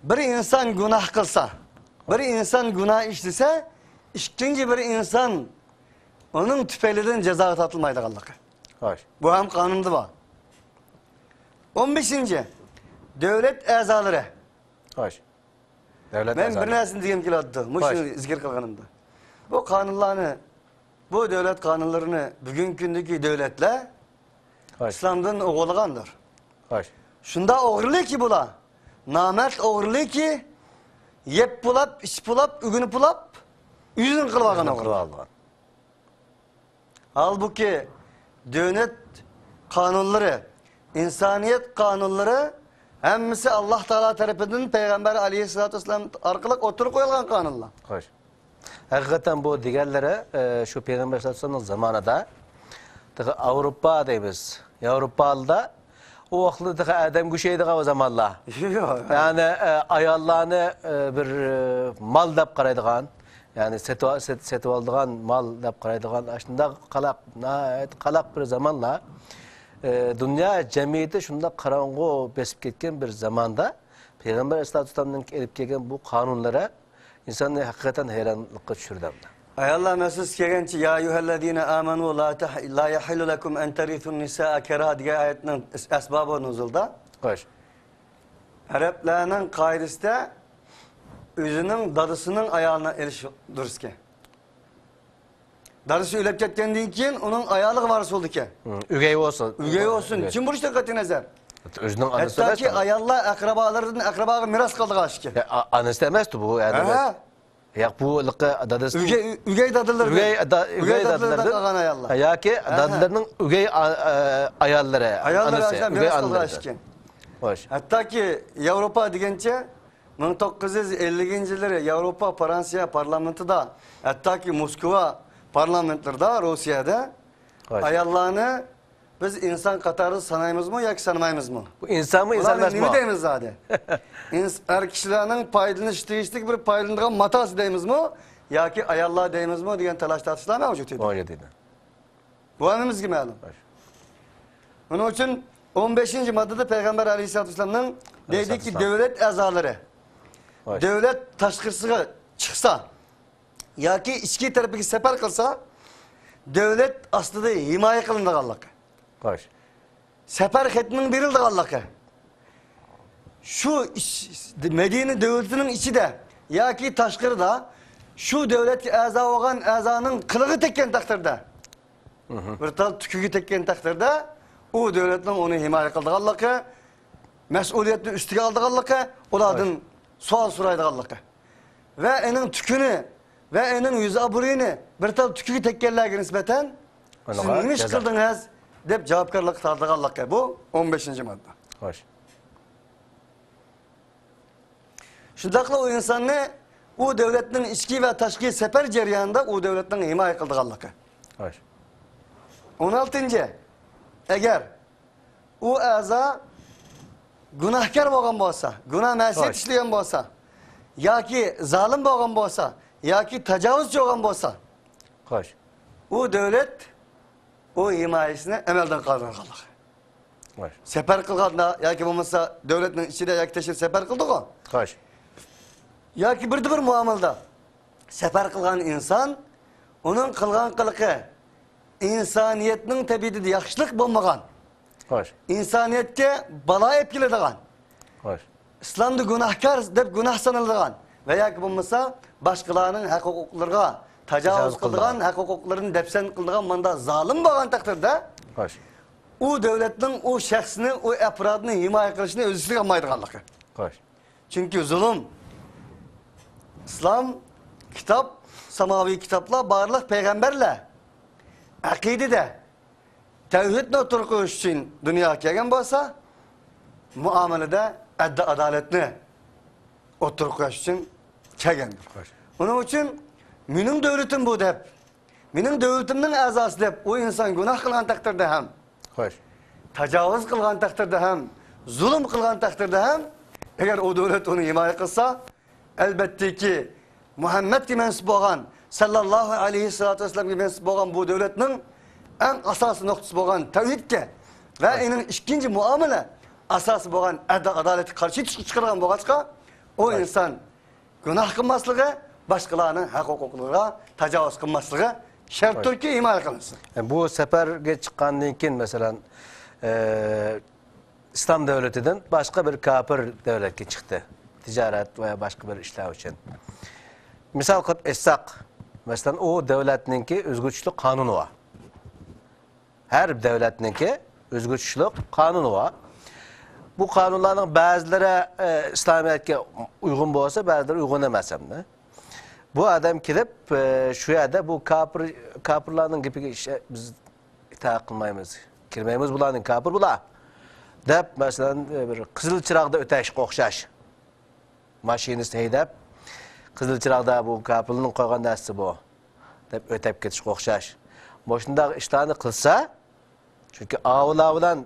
bir insan günah kılsa, bir insan günah işlese, ikinci bir insan onun tüfeğinden ceza tatılmaydı Allah'a. Bu hem kanunda var. 15. Devlet ezaları. Ben bir nesini diyeyim ki adı, muşun zikir kılganımda. Bu kanunlarını, bu devlet kanunlarını bugünkündeki devletle İslam'dan oğulgandır. Şunda oğurluyor ki bula, namert oğurluyor ki yep bulap, iş bulap, ügünü bulap, Yüzün kılvagan Kılıp oğul. algan. Halbuki devlet kanunları, insaniyet kanunları hemmisi Allah Teala tarafından Peygamber Aleyhisselatü Vesselam arkalık oturup koyulgan kanunlar. Hoş. Hakikaten bu diğerlere şu Peygamber sallallahu aleyhi ve sellem zamanında Avrupa deymiz. Avrupalıda o vakti adam güçeydi o zamanla. Yani ayarlarını bir mal dep qaraydigan, yani setip aldığan mal dep qaraydigan aslında qalaq bir zamanla dünya cemiyeti şunda qarangı besip ketken bir zamanda Peygamber Aleyhisselam'ın elip kelgen bu kanunlara insanı hakikaten hayranlıkka düşürdü. Allah mesut kegençi ya eyyühellezine amenu la yahillu lekum en terithun nisaa keraha diye ayetinin esbabı nuzulda. Hoş. Araplarının kaidesinde özünün dadısının ayağına eriş dururken. Dadısı ölüp ketkendiğin keyin onun ayağlığı varsa oldu ki. Ügey olsun. Ügey olsun. Kim bu işte katı nezer? Özünün anısı Hatta ki ayarlar akrabalarının akrabağı miras kaldı aşkı. Anısı demezdi bu yani. Ya bu lıkı dadısı. Ügey dadıları. Ügey dadıları. kalgan ayarlar. Ya ki dadılarının ügey ayarları. Ayarlar aşkı miras kaldı aşkı. Hoş. Hatta ki Avrupa digence 1950 yılları Avrupa Fransa parlamentoda hatta ki Moskova parlamentlerinde Rusya'da ayarlarını biz insan katarı sanayımız mı ya ki sanmayımız mı? Bu insan mı insan mı? Ne deyimiz zaten? Er kişilerinin paydını işteyiştik bir paydını matası deyimiz mi? Ya ki ayarlar deyimiz mi diyen talaş tartışlar mevcut idi. Öyle değil. Bu anımız gibi alın. Onun için 15. maddede Peygamber Aleyhisselatü Vesselam'ın dedi ki devlet azaları, devlet taşkırsı çıksa, ya ki içki tarafı sefer kılsa, devlet aslında himaye kılındı Allah'a. Hoş. Sefer hekminin birildi Allah'a. Şu Medine devletinin içi de, ya ki taşkırı da, şu devlet aza olan azanın kılığı tekken takdirde, bir tal tüküğü tekken takdirde, o devletin onu himaye kıldı Allah'a, mesuliyetini üstüge aldı Allah'a, oladın sual soraydı Allah'a. Ve enin tükünü, ve enin yüz aburini, bir tal tüküğü tekkellerine nispeten, siz neymiş kıldınız, deyip cevapkarlık tardık Allah'a. Bu 15. madde. Hoş. Şundakla o insan ne? O devletin içki ve taşki sefer ceryanında o devletten himaye kıldık Allah'a. Hoş. 16. Eğer o aza günahkar boğan olsa, günah mesiyet işleyen olsa, ya ki zalim boğan olsa, ya ki tecavüzcü olan olsa, Hoş. o devlet o himayesine emelden kaldırır Allah'a. Hoş. Sefer kılganda, ya ki olmazsa devletin içinde ya ki teşhir sefer kıldık o. Hoş. Ya ki bir muamelda sefer kılgan insan, onun kılgan kılığı insaniyetinin tebididi yaxşılık bulmagan. Hoş. İnsaniyetke bala etkiledigan. Hoş. İslam'da günahkar deyip günah sanıldıgan. Veya ki bulmasa başkalarının hak hukuklarına tecavüz kıldıgan, hak hukuklarını depsen kıldıgan manda zalim bağın takdirde Hoş. o devletin o şahsını, o efradını himaye kılışını özüsü kalmaydı Allah'a. Hoş. Çünkü zulüm, İslam, kitap, samavi kitapla, bağırlık peygamberle, akide de, tevhid oturuq için dünya kelgen bolsa, muamelede adaletini oturuq için kelgendir. Onun için, benim devletim bu deyip, benim devletimden azası deyip, o insan günah kılgan takdirde hem, Hoş. tecavüz kılgan takdirde hem, zulüm kılgan takdirde hem, eğer o devlet onu himaye kılsa, elbette ki Muhammed ki mensup olan, sallallahu aleyhissalatu vesselam ki mensup olan bu devletinin en asası noktası olan tevhidke ve onun ikinci muamele asası olan adaleti karşı çıkargan boğaçka o insan günah kılmaslığı, başkalarının hak hukuklarına tecavüz kılmaslığı şarttır ki himaye kılınsın. Yani bu seferge çıkandan keyin mesela İslam devletinden başka bir kafir devletke çıktı. Ticaret veya başka bir işler için. Misal kılıp etsak, mesela o devletninki özgürlük kanunu var. Her devletninki özgürlük kanunu var. Bu kanunların bazıları İslamiyet'e uygun olsa, bazıları uygun emas hem de. Bu adam kelib shu yerda bu kafirlarning gapiga biz itoat qilmaymiz. Kirmaymiz bularning kafir bular. Deb masalan bir qizil chiroqda o'tashga o'xshash. Mashinasini haydab qizil chiroqda bu kafirning qo'ygan narsasi bu deb o'tib ketishga o'xshash. Boshundagi ishlarni qilsa, chunki avlar bilan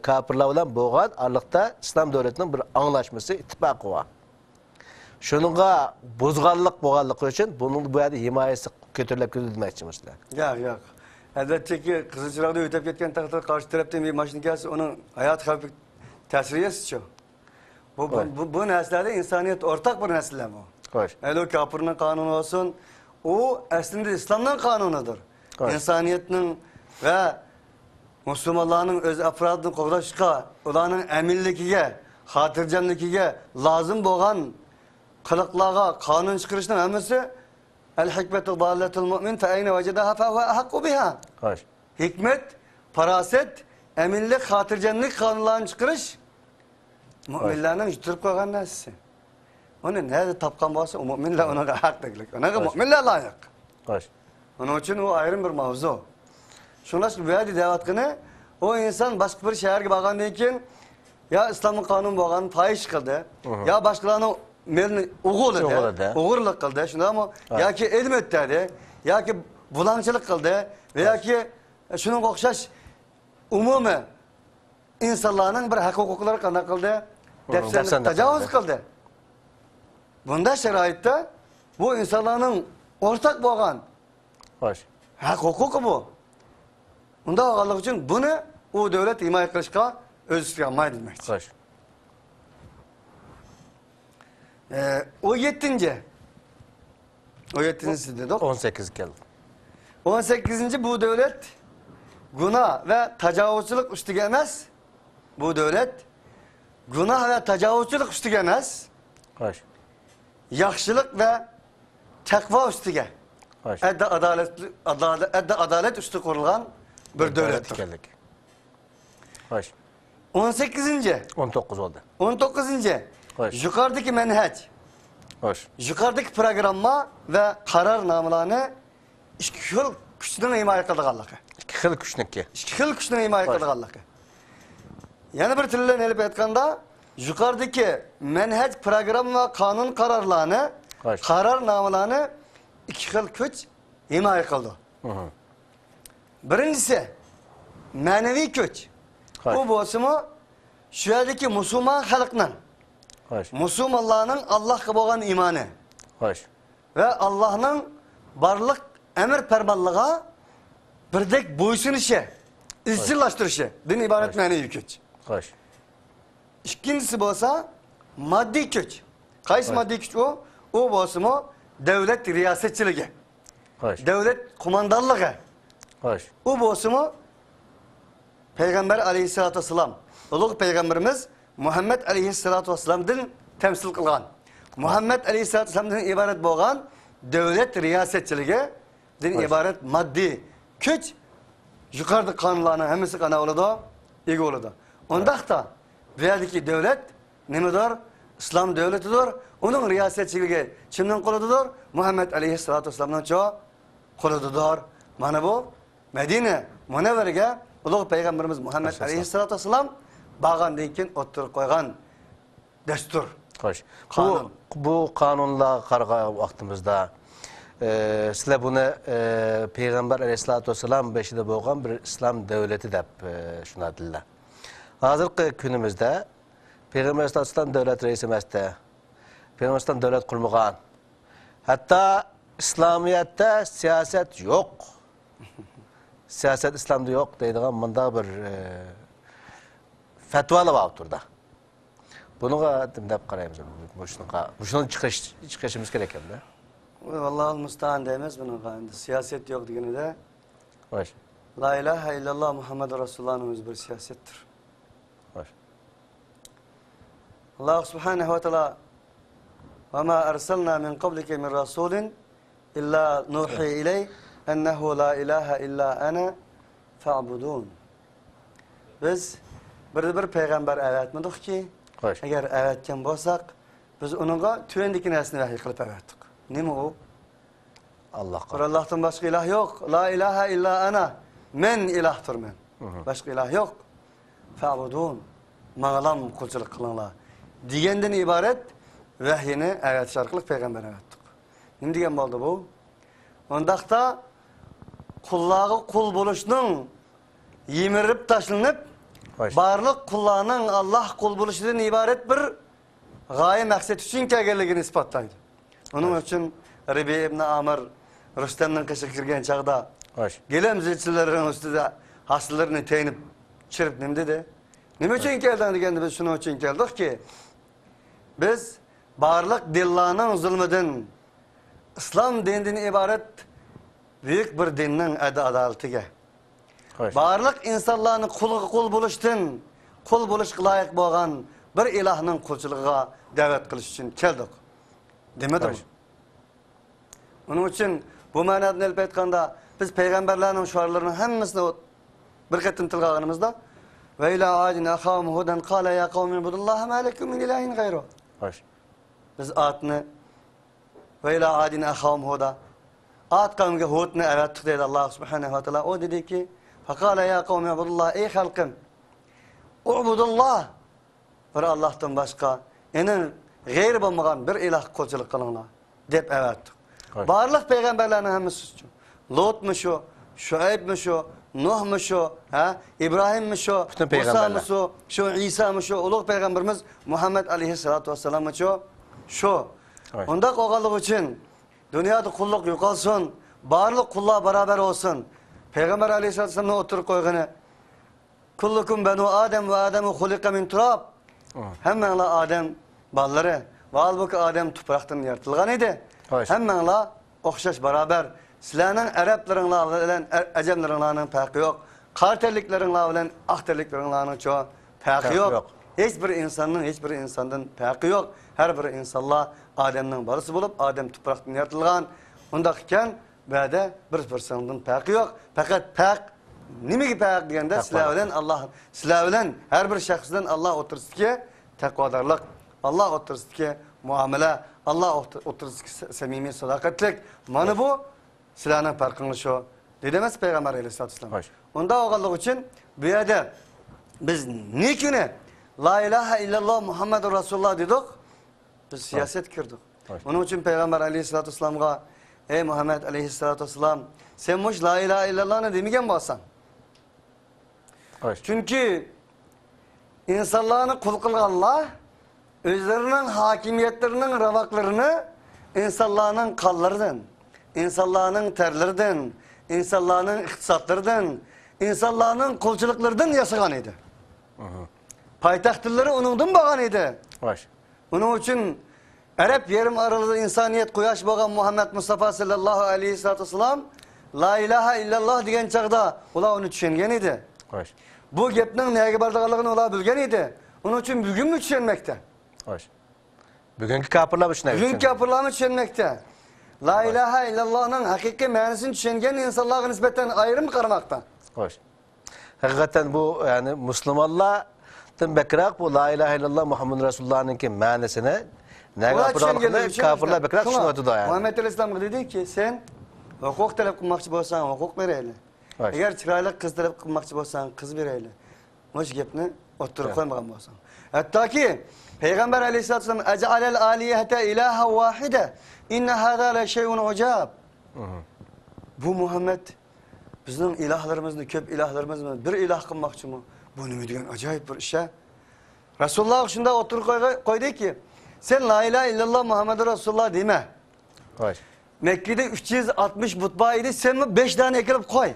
kafirlar bilan bo'lgan arliqda islom davlatining bir anglashmasi, ittifoqi bor. Shuningga buzg'anlik bo'lganligi uchun buning bu yerda himoyasi ko'tarilib ketilmoqchimizlar. Yo'q. Elbette ki Kızıl Çırak'ta ötep ketken takdirde karşı taraftan bir maşın gelse onun hayat hafif tesiri yesiyor. Bu nesillerde insaniyet ortak bir nesiller bu. Hoş. Hele o kapırının kanunu olsun, o aslında İslam'dan kanunudur. Hoş. İnsaniyetin ve Müslümanların öz afradını kovdaşka, olanın eminlikiye, hatırcanlıkiye lazım boğan kılıklığa kanun çıkarışının hemisi el-hikmetu dâletul mu'min fe eyne vecedaha fe huve ahakku biha. Hoş. Hikmet, paraset, eminlik, hatırcanlık kanunlarını çıkarış müminlerin juturup koygan nesisi. Onu nerede tapkan varsa o müminler ona haklıklık. Ona müminler layık. Hoş. Onun için o ayrı bir mavzu. Şunlar ki böyle devatkını o insan başka bir şehirge bakan deyken ya İslam'ın kanunu boğan fahiş kıldı. Ya başkalarının melini uğurluk kıldı. Şunda ama ya ki elim öttedi, ya ki bulancılık kıldı veya ki şunun okşaş umumi insanların bir hak hukukları kana kıldı. Defterine tecavüz kıldı. Bunda şeraitte bu insanların ortak boğan hak hukuku bu. Bunda ağırlık için bunu o devlet himaye kılışka öz istikamma edilmektir. Hoş. O yettince dedik. 18 geldi. 18. bu devlet günah ve tecavüzçülük üstüge emez. Bu devlet günah ve tecavüzçülük üstüge emez. Hoş. Yaxşılık ve takva üstüge. Hoş. Adalet üstü kurulgan bir devlettir. Geldik. Hoş. 18. 19 oldu. 19. Hoş. Yukarıdaki menheç, Hoş. yukarıdaki programma ve karar namlarını iki yıl güçlüğüne himaye kıldıqanlığı. İki xil kuchniki. İki yıl güçlüğüne himaye kıldıqanlığı. Yani bir türlü elip etkanda yukarıdaki menheç, program ve kanun kararlarını, Hoş. karar namlarını iki yıl güç himaye kıldı. Birincisi manevi güç. Hoş. Bu bozumu şu yerdeki Müslüman halkının, Hoş. Müslümanların Allah'a olan imanı Hoş. ve Allah'ın varlık emir permanlığa birdek boysunuşu, izcillaştırışı, din ibaret manevi güç. Hoş. İkincisi olsa maddi güç. Kayısı maddi güç o? O bozumu devlet riyasetçiliği, Hoş. devlet kumandanlığı. Hoş. O bozumu Peygamber aleyhissalatü vesselam, Uluğ Peygamberimiz Muhammed aleyhissalatü vesselam'dan temsil kılgan. Muhammed aleyhissalatü vesselam'dan ibaret boğan devlet riyasetçiliği, din ibaret maddi güç, yukarıda kanunlarının hemisi kana oldu, iyi oldu. Ondan da buradaki devlet nemedir? İslam devletidir. Onun riyasetçiliği kimden koludur? Muhammed aleyhissalatü vesselam'dan çok koludur. Mana bu Medine Münevvere'ge Uluğ Peygamberimiz Muhammed aleyhissalatü vesselam bağan deyken oturup koygan destur. Hoş. Kanun. Bu kanunla qarğa vaqtimizda sizlar buni Peygamber aleyhissalatu vesselam beşide bo'lgan bir İslam devleti deb tushunadilar. Hozirgi kunimizda Peygamber aleyhissalatu vesselam devlet reisi emasda. Peygamber aleyhissalatu devlet qurmagan. Hatta İslamiyatda siyaset yok. Siyaset İslam'da yok deydigan bunda bir fatvalar var turda. Bunuğa dep qaraymiz. Şunu çıkışımız gerek hem de. Vallahi müstahane demez bunun kanunda. Siyaset yok degeni de. Hoş. La ilahe illallah Muhammed Resulullah'ın bir siyasettir. Hoş. Allah subhanehu ve teala وَمَا أَرْسَلْنَا مِنْ قَبْلِكَ مِنْ رَسُولٍ إِلَّا نُوحِي إِلَيْهِ اَنَّهُ لَا إِلَٰهَ إِلَّا أَنَا فَاعْبُدُونَ. Biz bir peygamber evetmedik ki, Hoş. eğer evetken bolsak, biz onunla tüyendeki nesini vahiy kılıp evettik. Nima o? Allah'a. Bir Allah'tan başka ilah yok. La ilahe illa ana. Men ilahtır men. Başka ilah yok. Fa'budun. Mağlam kulçuluk kılınlar. Digenden ibaret vahyini ayet şarkılık peygamber ayettik. Nima degan boldu bu? Ondaqda kullağı kul buluşunun yimirip taşlanıp Hoş. barlık kullarının Allah kul buluşundan ibaret bir gaye maksat için kelgenligini ispatlaydı. Onun için Rabi ibn Amr Rüstem'den kışa kirgen çağda Hoş. gelem zilçilerin üstüde hasıllarını teynip çırp nima dedi? Nima için geldin degende biz şunun için geldik ki biz barlık dillarının zulmüden İslam dininden ibaret büyük bir dinning adalatiga. Hoş. Barlık insanlarning kul buluşdan, kul buluşga loyiq bo'lgan bir ilahning qulchiligiga da'vat qilish uchun keldik. Demedim. Hoş. Onun için bu ma'noda elbette aytganda biz payg'ambarlarning şuarlarini hammasini bir qatim tilga olganimizda ve ila adin aham hudan qala ya qawmi ibudullaha ma lakum min ilahin gayru. Hoş. Biz atni ve ila adin aham huda at kavmiga hudni avatdik dedi Allah subhanahu wa ta'ala. O dedi ki faqala ya qawmi ibudullah ey halqim ubudullah bir Allah'tan başka enin gayri bo'lmagan bir ilah qulchilik qilinglar deb avatdik. Hoş. Barliq payg'ambarlarning hammasi uchun. Lotmi shu, Shuaybmi shu, Nuhmi shu, ha? İbrahimmi shu, Bütün peygamberler. Musa'mi shu, İsa'mi shu, ulug' payg'ambarimiz Muhammed aleyhissalatu vesselam shu. Hoş. Unda qolganligi uchun dunyoda qulluq yo'qolsin, barliq qullar barobar olsin. Payg'ambar aleyhissalatu vesselamning o'tirib qo'ygani kullukum banu Adem ve Ademu xuliqa min turab. Hammanglar Adem ballari va albuki Adem tuproqdan yaratilgan edi. Hoş. Hammanglar o'xshash barobar. Sizlarning arablaringlar bilan ajamlaringlarning farqi yo'q. Qarterliklaringlar bilan aqterliklaringlarning farqi Farqi yo'q. yo'q. Hiç bir insandan farqi yo'q. Her bir insanlar Ademning balası bulup Adem tuproqdan yaratilgan. Undaq ekan, ba'da bir insandan farqi yo'q. Faqat farq nimaga farq deganda sizlar bilan Allah, sizlar bilan har bir shaxsdan Allah o'tirsidiki taqvodorlik, Allah o'tirsidiki muomala, Allah o'tirsidiki samimiy sadoqatlik. Mana bu sizlarning farqingiz shu. Dedi emas payg'ambar alayhisolatu vasallam. Hoş. Unda o'g'anlik uchun bu yerda biz nekini la ilahe illalloh Muhammedur Rasulullah dedik. Biz siyaset kirdik. Hoş. Onun için Peygamber aleyhissalatu vesselam'a ey Muhammed aleyhissalatu vesselam sen muş la ilahe illallah ne demigen bolsan? Hoş. Çünkü insanlarını kul kılganlar özlerinin hakimiyetlerinin ravaklarını insanların kallarından, insanların terlerden, insanların iktisatlardan, insanların kulçuluklardan yasagan idi. Paytaxtları onundan bağan idi. Hoş. Onun için Arap yerim aralığı insaniyet kuyaş boğan Muhammed Mustafa sallallahu aleyhi vesselam la ilahe illallah diyen çağda ola onu düşüngen idi. Hoş. Bu gepning nege bardağalığını ola bilgen idi. Onun için bugün mü düşünmekte? Hoş. Bugünkü kapırlar için. Bugün kapırlar mı düşünmekte? La ilahe illallah'ın hakiki manasını düşüngen insanlığa nispeten ayrım karamakta. Hoş. Hakikaten bu yani Müslümanlardan bekrak bu la ilahe illallah Muhammed Resulullah'ın ki manasını ne kapırlar kafirler bekrak şunu ötüdü yani. Muhammed Aleyhisselam dedi ki sen hukuk talep kılmakçı bolsan hukuk vereyle. Hoş. Eğer çıraylı kız talep kılmakçı bolsan kız vereyle. Hoş gepni oturup koymagan bolsan. Hatta ki Peygamber Aleyhisselatü Vesselam ec'alel aliyete ilaha vahide inne hâzâ le şeyun ucab. Bu Muhammed bizim ilahlarımızı, köp ilahlarımızı bir ilah kılmakçı mı? Bu ne diyen acayip bir iş ya. Resulullah şunda oturup koydu ki sen la ilahe illallah Muhammed Resulullah deme. Hoş. Mekke'de 360 butba idi sen mi 5 tane ekilip koy.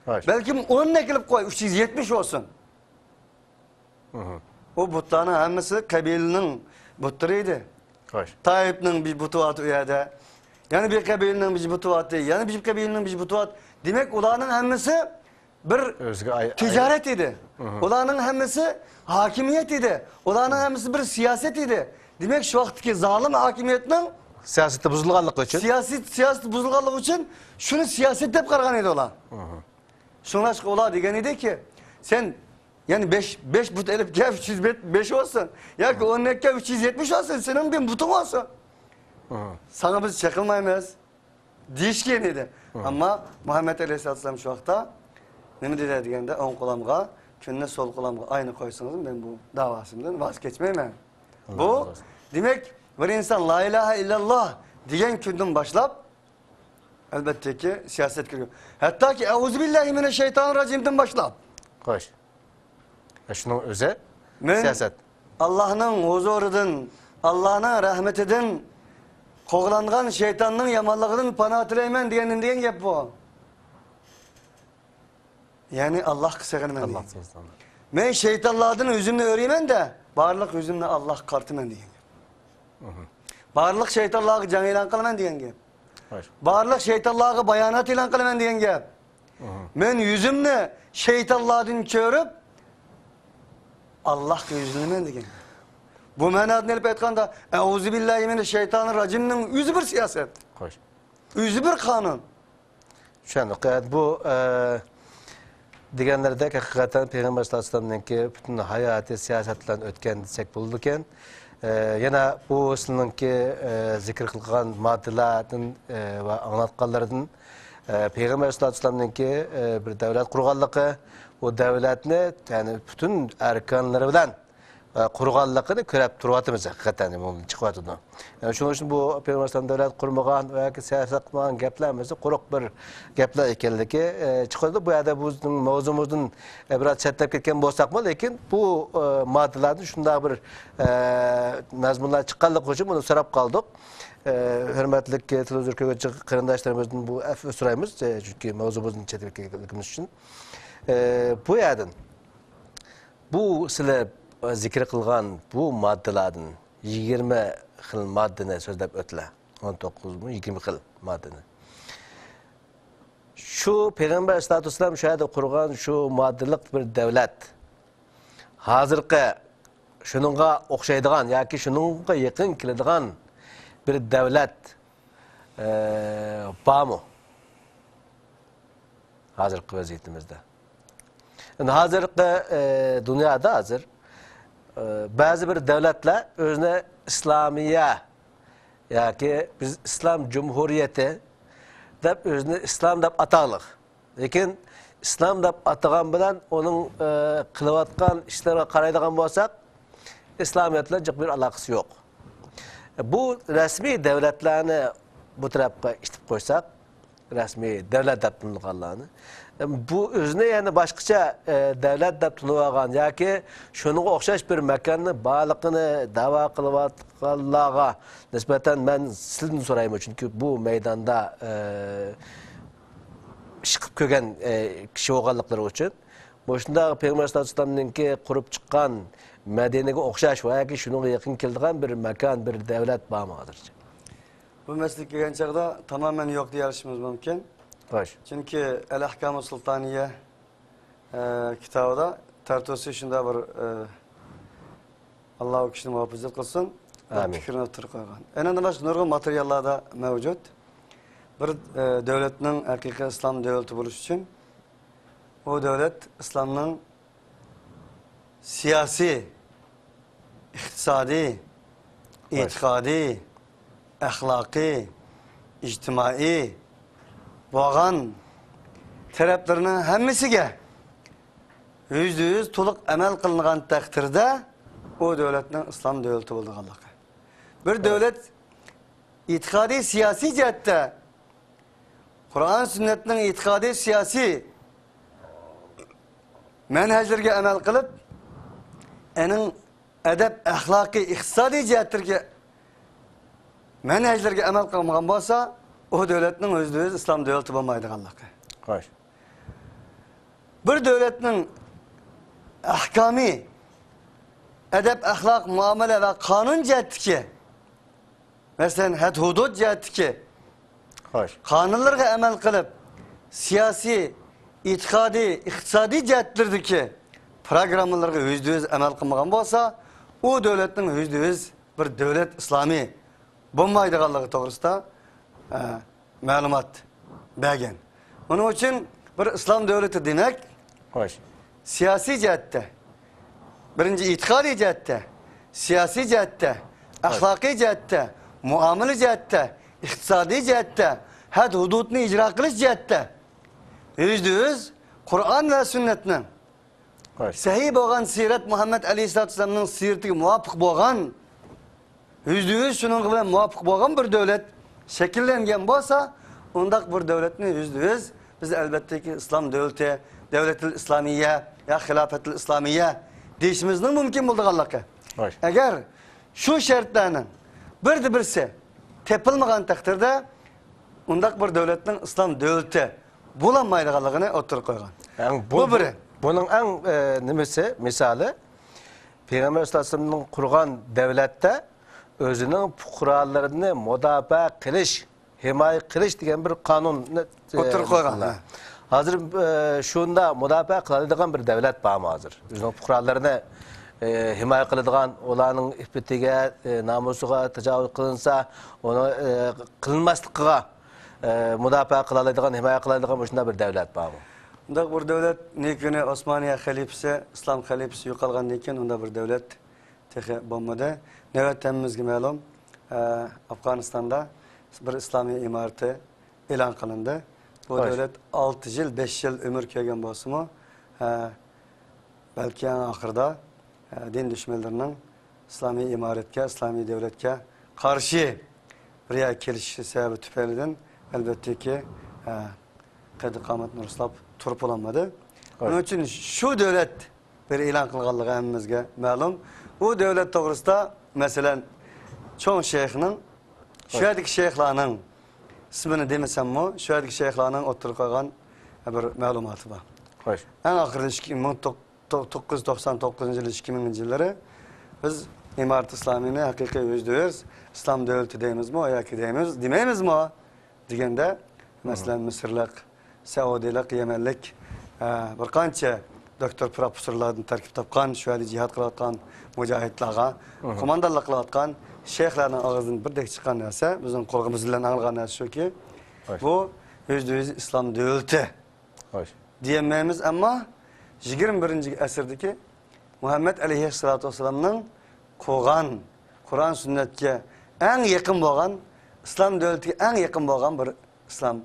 Hoş. Belki 10 ekilip koy 370 olsun. O butların hemisi kabilenin butlarıydı. Hoş. Tayyip'nin bir butu var uyada. Yani bir kabilenin bir butu var. Yani bir kabilenin bir butu var. Demek ulanın hemisi bir ticaret idi. Ulanın hemisi hakimiyet idi. Ulanın hemisi bir siyaset idi. Demek şu vaktki zalim hakimiyetinin siyasette bozulganlık için. Siyaset bozulganlık için şunu siyaset dep qargan edi ola. Şunlaşqa ola degen edi ki sen yani 5 but elip gel 305 olsun. Ya ki 10 ekka 370 olsun senin bir butun olsun. Sana biz çakılmayız. Deyişken edi. Ama Muhammed Aleyhisselam şu vakta ne mi dedi degende on kolamga, künne sol kolamga aynı koysanız ben bu davasımdan vazgeçmeyim. Bu demek bir insan la ilahe illallah diyen günden başlap elbette ki siyaset giriyor. Hatta ki euzubillahimineşşeytanirracim'den başlap. Hoş. Şunun öze Men siyaset. Allah'ın huzurudun, Allah'ın rahmetidin koğlangan şeytanın yamanlığının pana tileymen diyen gep bu. Yani Allah kısakını men Allah diyen. sözden. Men şeytanlardan özümle öğreymen de barlık özümle Allah kartımen diyen. Barlık şeytanlığı can ilan kılmen diyen gep. Hoş. Barlık şeytanlığı bayanat ilan kılmen diyen gep. Men yüzümle şeytanlardan körüp Allah yüzünden diyen. Bu manada ne aytganda euzubillahimineşşeytanirracim'nin yüzü bir siyaset. Hoş. Yüzü bir kanun. Şanlık. Evet, bu degenlerde hakikaten Peygamber sallallahu aleyhi ve sellem'ninki bütün hayatı siyasetlen ötken desek bulduken yana bu sizinki zikir kılgan maddelerden ve anlatkanlardan Peygamber sallallahu aleyhi ve sellem'ninki bir devlet kurganlığı, o devletni yani bütün erkanları bilen kurganlığını körep turvatımız hakikaten bunun çıkıvatıdı. Yani şunun için bu Peygamber sallallahu devlet kurmagan veya siyaset kılmagan geplerimiz kuruk bir gepler ekenligi çıkıvatıdı. Bu yerde bu mevzumuzun biraz çetlep ketken bolsak mı? Lekin bu maddelerden şunda bir mezmunlar çıkanlık için bunu sorap kaldık. Hürmetlik televizyon kögöçü kırındaşlarımızın bu sırayımız çünkü mevzumuzun çetlep ketkenligimiz için. Bu yerden bu sizler zikir kılgan bu maddelerden 20 xil maddeni sözlep ötle. 19 mu 20 xil maddeni. Şu Peygamber sallallahu aleyhi ve sellem şayada kurgan şu maddelik bir devlet hazırkı şununla okşaydıgan yoki şununla yakın keladigan bir devlet barmı? Hazırkı vaziyetimizde. Yani hazırkı dünyada hazır bazı bir devletler özüne İslamiye yoki biz İslam Cumhuriyeti dep özüne İslam dep ataqlıq. Lekin İslam dep atagan bilen onun kılıvatkan işlere qaraydigan bolsak İslamiyetle çok bir alakası yok. Bu resmi devletlerini bu tarafga itip koysak resmi devlet dep tunulganlarını bu özüne yani başkaça devlet dep tunulgan yoki şununğa okşaş bir mekanını bağlıqını dava kılıvatkanlarga nispeten ben sizden sorayım çünkü bu meydanda çıkıp kögen kişi olganlıkları için boşunda Peygamber sallallahu aleyhi ve sellem'ninki kurup çıkan Medine'ge okşaş yoki şununğa yakın keldigan bir mekan bir devlet barmı hazırca? Bu meslek gelgen çağda tamamen yok diyerişimiz mümkün. Hoş. Çünkü El-Ahkam-ı Sultaniye kitabında tertosu şunda bir Allah o kişini muhafızlık kılsın. Amin. Fikrini oturup koygan. En başka nurgun materyallerde mevcut. Bir devletinin erkek İslam devleti buluş için o devlet İslam'ın siyasi, iktisadi, itikadi, ahlaki, ictimai boğan taraflarının hemmisiga %100 to'liq amal qilingan taqdirda o devletning İslam devleti bo'lganligi. Bir devlet itikadi siyasi jihatda Kur'an sünnetinin itikadi siyasi manhajlarga amal qilib, enin edep ahlaki iqtisadi jihatlarga manhajlarga amal qilmagan bo'lsa, o devletinin %100 İslam devleti bo'lmaydiganligi. Hoş. Bir devletinin ahkami, edep, ahlak, muamele ve kanun cihetki, mesela had hudud cihetki, Hoş. kanunlarga amal qilib, siyasi, itikadi, iqtisadi cihetlardaki programmalarga %100 amal qilmagan bo'lsa, o devletinin %100 bir devlet İslami bo'lmaydiganligi to'g'risida ma'lumot bergan. Onun için bir İslam devleti demek Hoş. siyasi cihette, birinci itikadi cihette, siyasi cihette, ahlaki cihette, muamele cihette, iktisadi cihette, had hududunu icra kılış cihette %100 Kur'an ve sünnetinin sahih boğan siret Muhammed Aleyhisselatü Vesselam'ın siretiga muvafık boğan %100 şunun bilan muvafık boğan bir devlet şekillengen bolsa, undaq bir devletni %100 biz elbette ki İslam devleti, devletil İslamiye ya hilafetil İslamiye deyişimizning mümkün bo'lganligi. Agar şu şartlarning birisi tepilmagan takdirde undaq bir devletning İslam devleti bulanmaydiganligini o'tirib qo'ygan. Yani Bu biri. Bunun en nimesi, misali Peygamber Aleyhisselam'ın kurgan devlette özünün fuqaralarini müdafaa qilish, himoya qilish degan bir kanun o'tirib qo'ygan. Hazır şunda müdafaa qiladigan bir devlet bormi hozir? Özünün fuqaralarini himoya qiladigan, ularning iffatiga, namusiga tajovuz qilinsa, onu qilinmasligiga müdafaa qiladigan, himoya qiladigan shunday bir devlet bormi? Undaq bir devlet nekini Osmaniye halifesi, İslam halifesi yo'qolgandan keyin unda bir devlet texi bo'lmadi. Navbatdamizga ma'lum Afg'onistonda bir islomiy imorati e'lon qilindi. Bu devlet 6 yil, 5 yil umr ko'rgan bo'lsa-mu, balki oxirida din dushmanlarining islomiy imoratga, islomiy devletga qarshi bir kelishishi sababi tufaylidan albatta ki qad qomatni ruslab turib olmadı. Onun için şu devlet bir e'lon qilganligi hammamizga ma'lum. Bu devlet to'g'risida mesela çoğun şeyhinin, şu yerdeki şeyhlarning ismini demesemmi, şu yerdeki şeyhlarning o'tirib qo'ygan bir ma'lumoti bor. Xo'sh. En oxirgi 1999 yil 2000 yillari biz imorat islomiyni haqiqiy %100 islom devleti deymizmi yoki deymizmi deganda masalan Misrlik, Saudilik, Yemenlik bir qancha doktor professorlardan tarkib topgan, şu yerda jihad qilayotgan mujahidlarga qo'mondonlik qilayotgan shayxlarning og'zidan birdek chiqqan narsa, bizning qo'limiz bilan anglagan narsa shuki, bu %100 islom devleti diyemaymiz, ammo 21. asrdagi Muhammed Aleyhisselatü Vesselam'ning qo'ygan Kur'an sünnetga eng yaqin bo'lgan, islom devletiga eng yaqin bo'lgan bir islom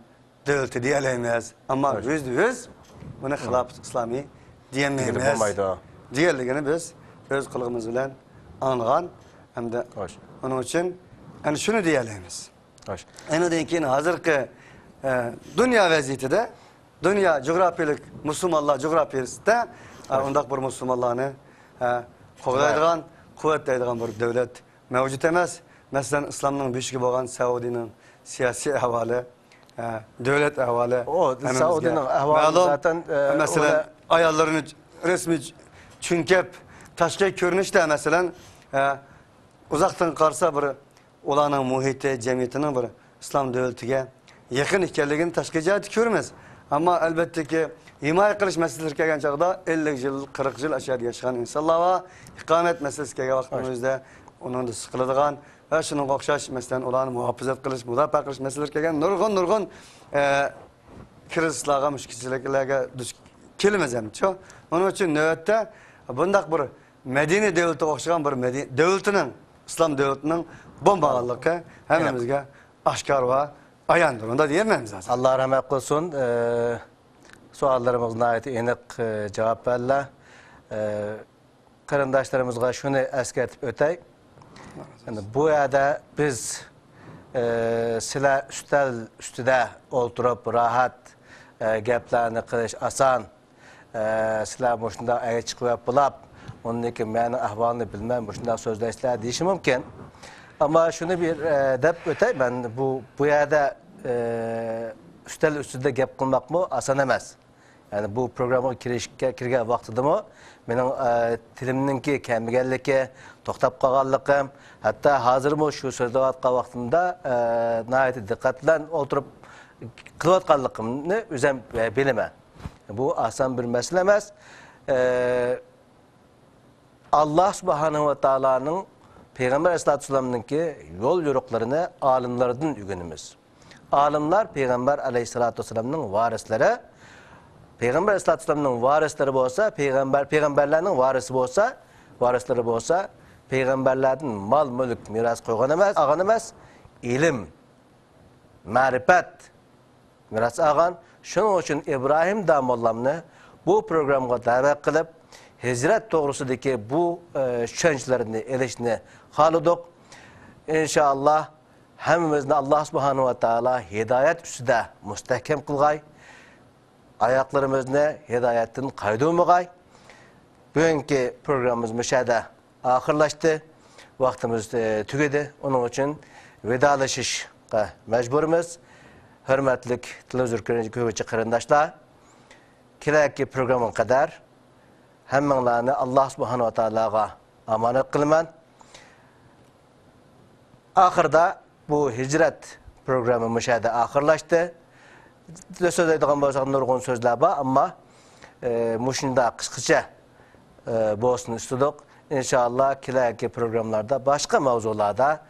devleti diyemeyiz. Ama %100 buna hilafet İslami diyemeyiz. Diğerligini biz öz kılığımız bilen anlayan hem de onun için yani şunu diyemeyiz. En ödeyin hazırki dünya vaziyeti de dünya coğrafyalık Müslümanlar coğrafyasında ondak bir Müslümanlarını kuvvetleyen, kuvvetleydiğin bir devlet mevcut emez. Mesela İslam'ın büyük olan Saudi'nin siyasi ahvali, devlet ahvali. O Saudi'nin ahvali zaten mesela ayarlarını resmi çünkep taşkı görünüşte mesela uzaktan karşı bir olanın muhiti, cemiyetinin bir İslam devletine yakın hikayelerinin taşkıcatı görmez. Ama elbette ki himaye kılıç meselesi gelgen çağda 50 yıl, 40 yıl aşağıda yaşayan insanlar var. İkamet meselesi gelgen vaktimizde onun da sıkıldığın ve şunun okşaş mesela olanı muhafazat kılıç, müdafaa kılıç meselesi gelgen nurgun krizlerine, müşkillerine kelimez yani. Onun için nöbette bundak bir Medine devleti okşayan bir devletinin, İslam devletinin bombalığı hemimizge aşkar ve ayandır. Onda diyememiz lazım. Allah rahmet kılsın. Suallarımızın ayeti enik cevap verler. Kırındaşlarımızga şunu eskertip ötey. Yani bu yerde biz silah üstüde oturup rahat geplerini kılış asan silah boşunda aya çıkıp bulap onun için benim ahvalını bilmem boşunda sözleştiler deyişim mümkün. Ama şunu bir dep ötey ben bu yerde üstüde gep kılmak mı asan emez. Yani bu programa kirgen vaxtıda mı benim tilimninki kemigenliki, toxtab qalğanlığım, hatta hazır mı şu sözde vatqa vaxtında nəhayət diqqətlə oturup qılıvatqanlığımı üzem bilmə. Bu asan bir məsələ emas. Allah Subhanahu ve Taala'nın Peygamber Aleyhisselatü'nunki yol yürüklerini alimlerden ügünümüz. Alimler Peygamber Aleyhisselatü'nun varisleri, Peygamber Aleyhisselatü'nun varisleri olsa, peygamberlerinin varisleri olsa, peygamberlerden mal, mülk, miras koygan emas, ağan emas, ilim, marifat miras ağan. Şunun için İbrahim Damollamni bu programga davet kılıp, hicret doğrusudaki bu düşüncelerini elişini halıdık. İnşallah hemimizni Allah subhanahu ve taala hidayet üstüde müstehkem kılgay. Ayaklarımızını hidayetin kaydolmagay. Bugünkü programımız müşahede ahırlaştı. Vaktimiz tükedi. Onun için vedalaşışa mecburumuz. Hürmetlik televizyon köyici kırındaşlar. Kilaki programın kadar hemmenlerini Allah subhanahu ve ta'alaga amanet kılman. Ahırda bu hicret programı müşahede ahırlaştı. Söz edildiğim bolsak nurgun sözler var ama muşunda kısaca bolsun istedik. İnşallah kilaki programlarda başka mevzularda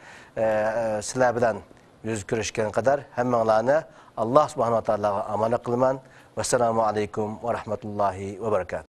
sizler bilen yüz görüşken kadar hemmenlerini Allah subhanahu ve ta'alaga amanet kılman. Vesselamu aleyküm ve rahmetullahi ve berekatuhu.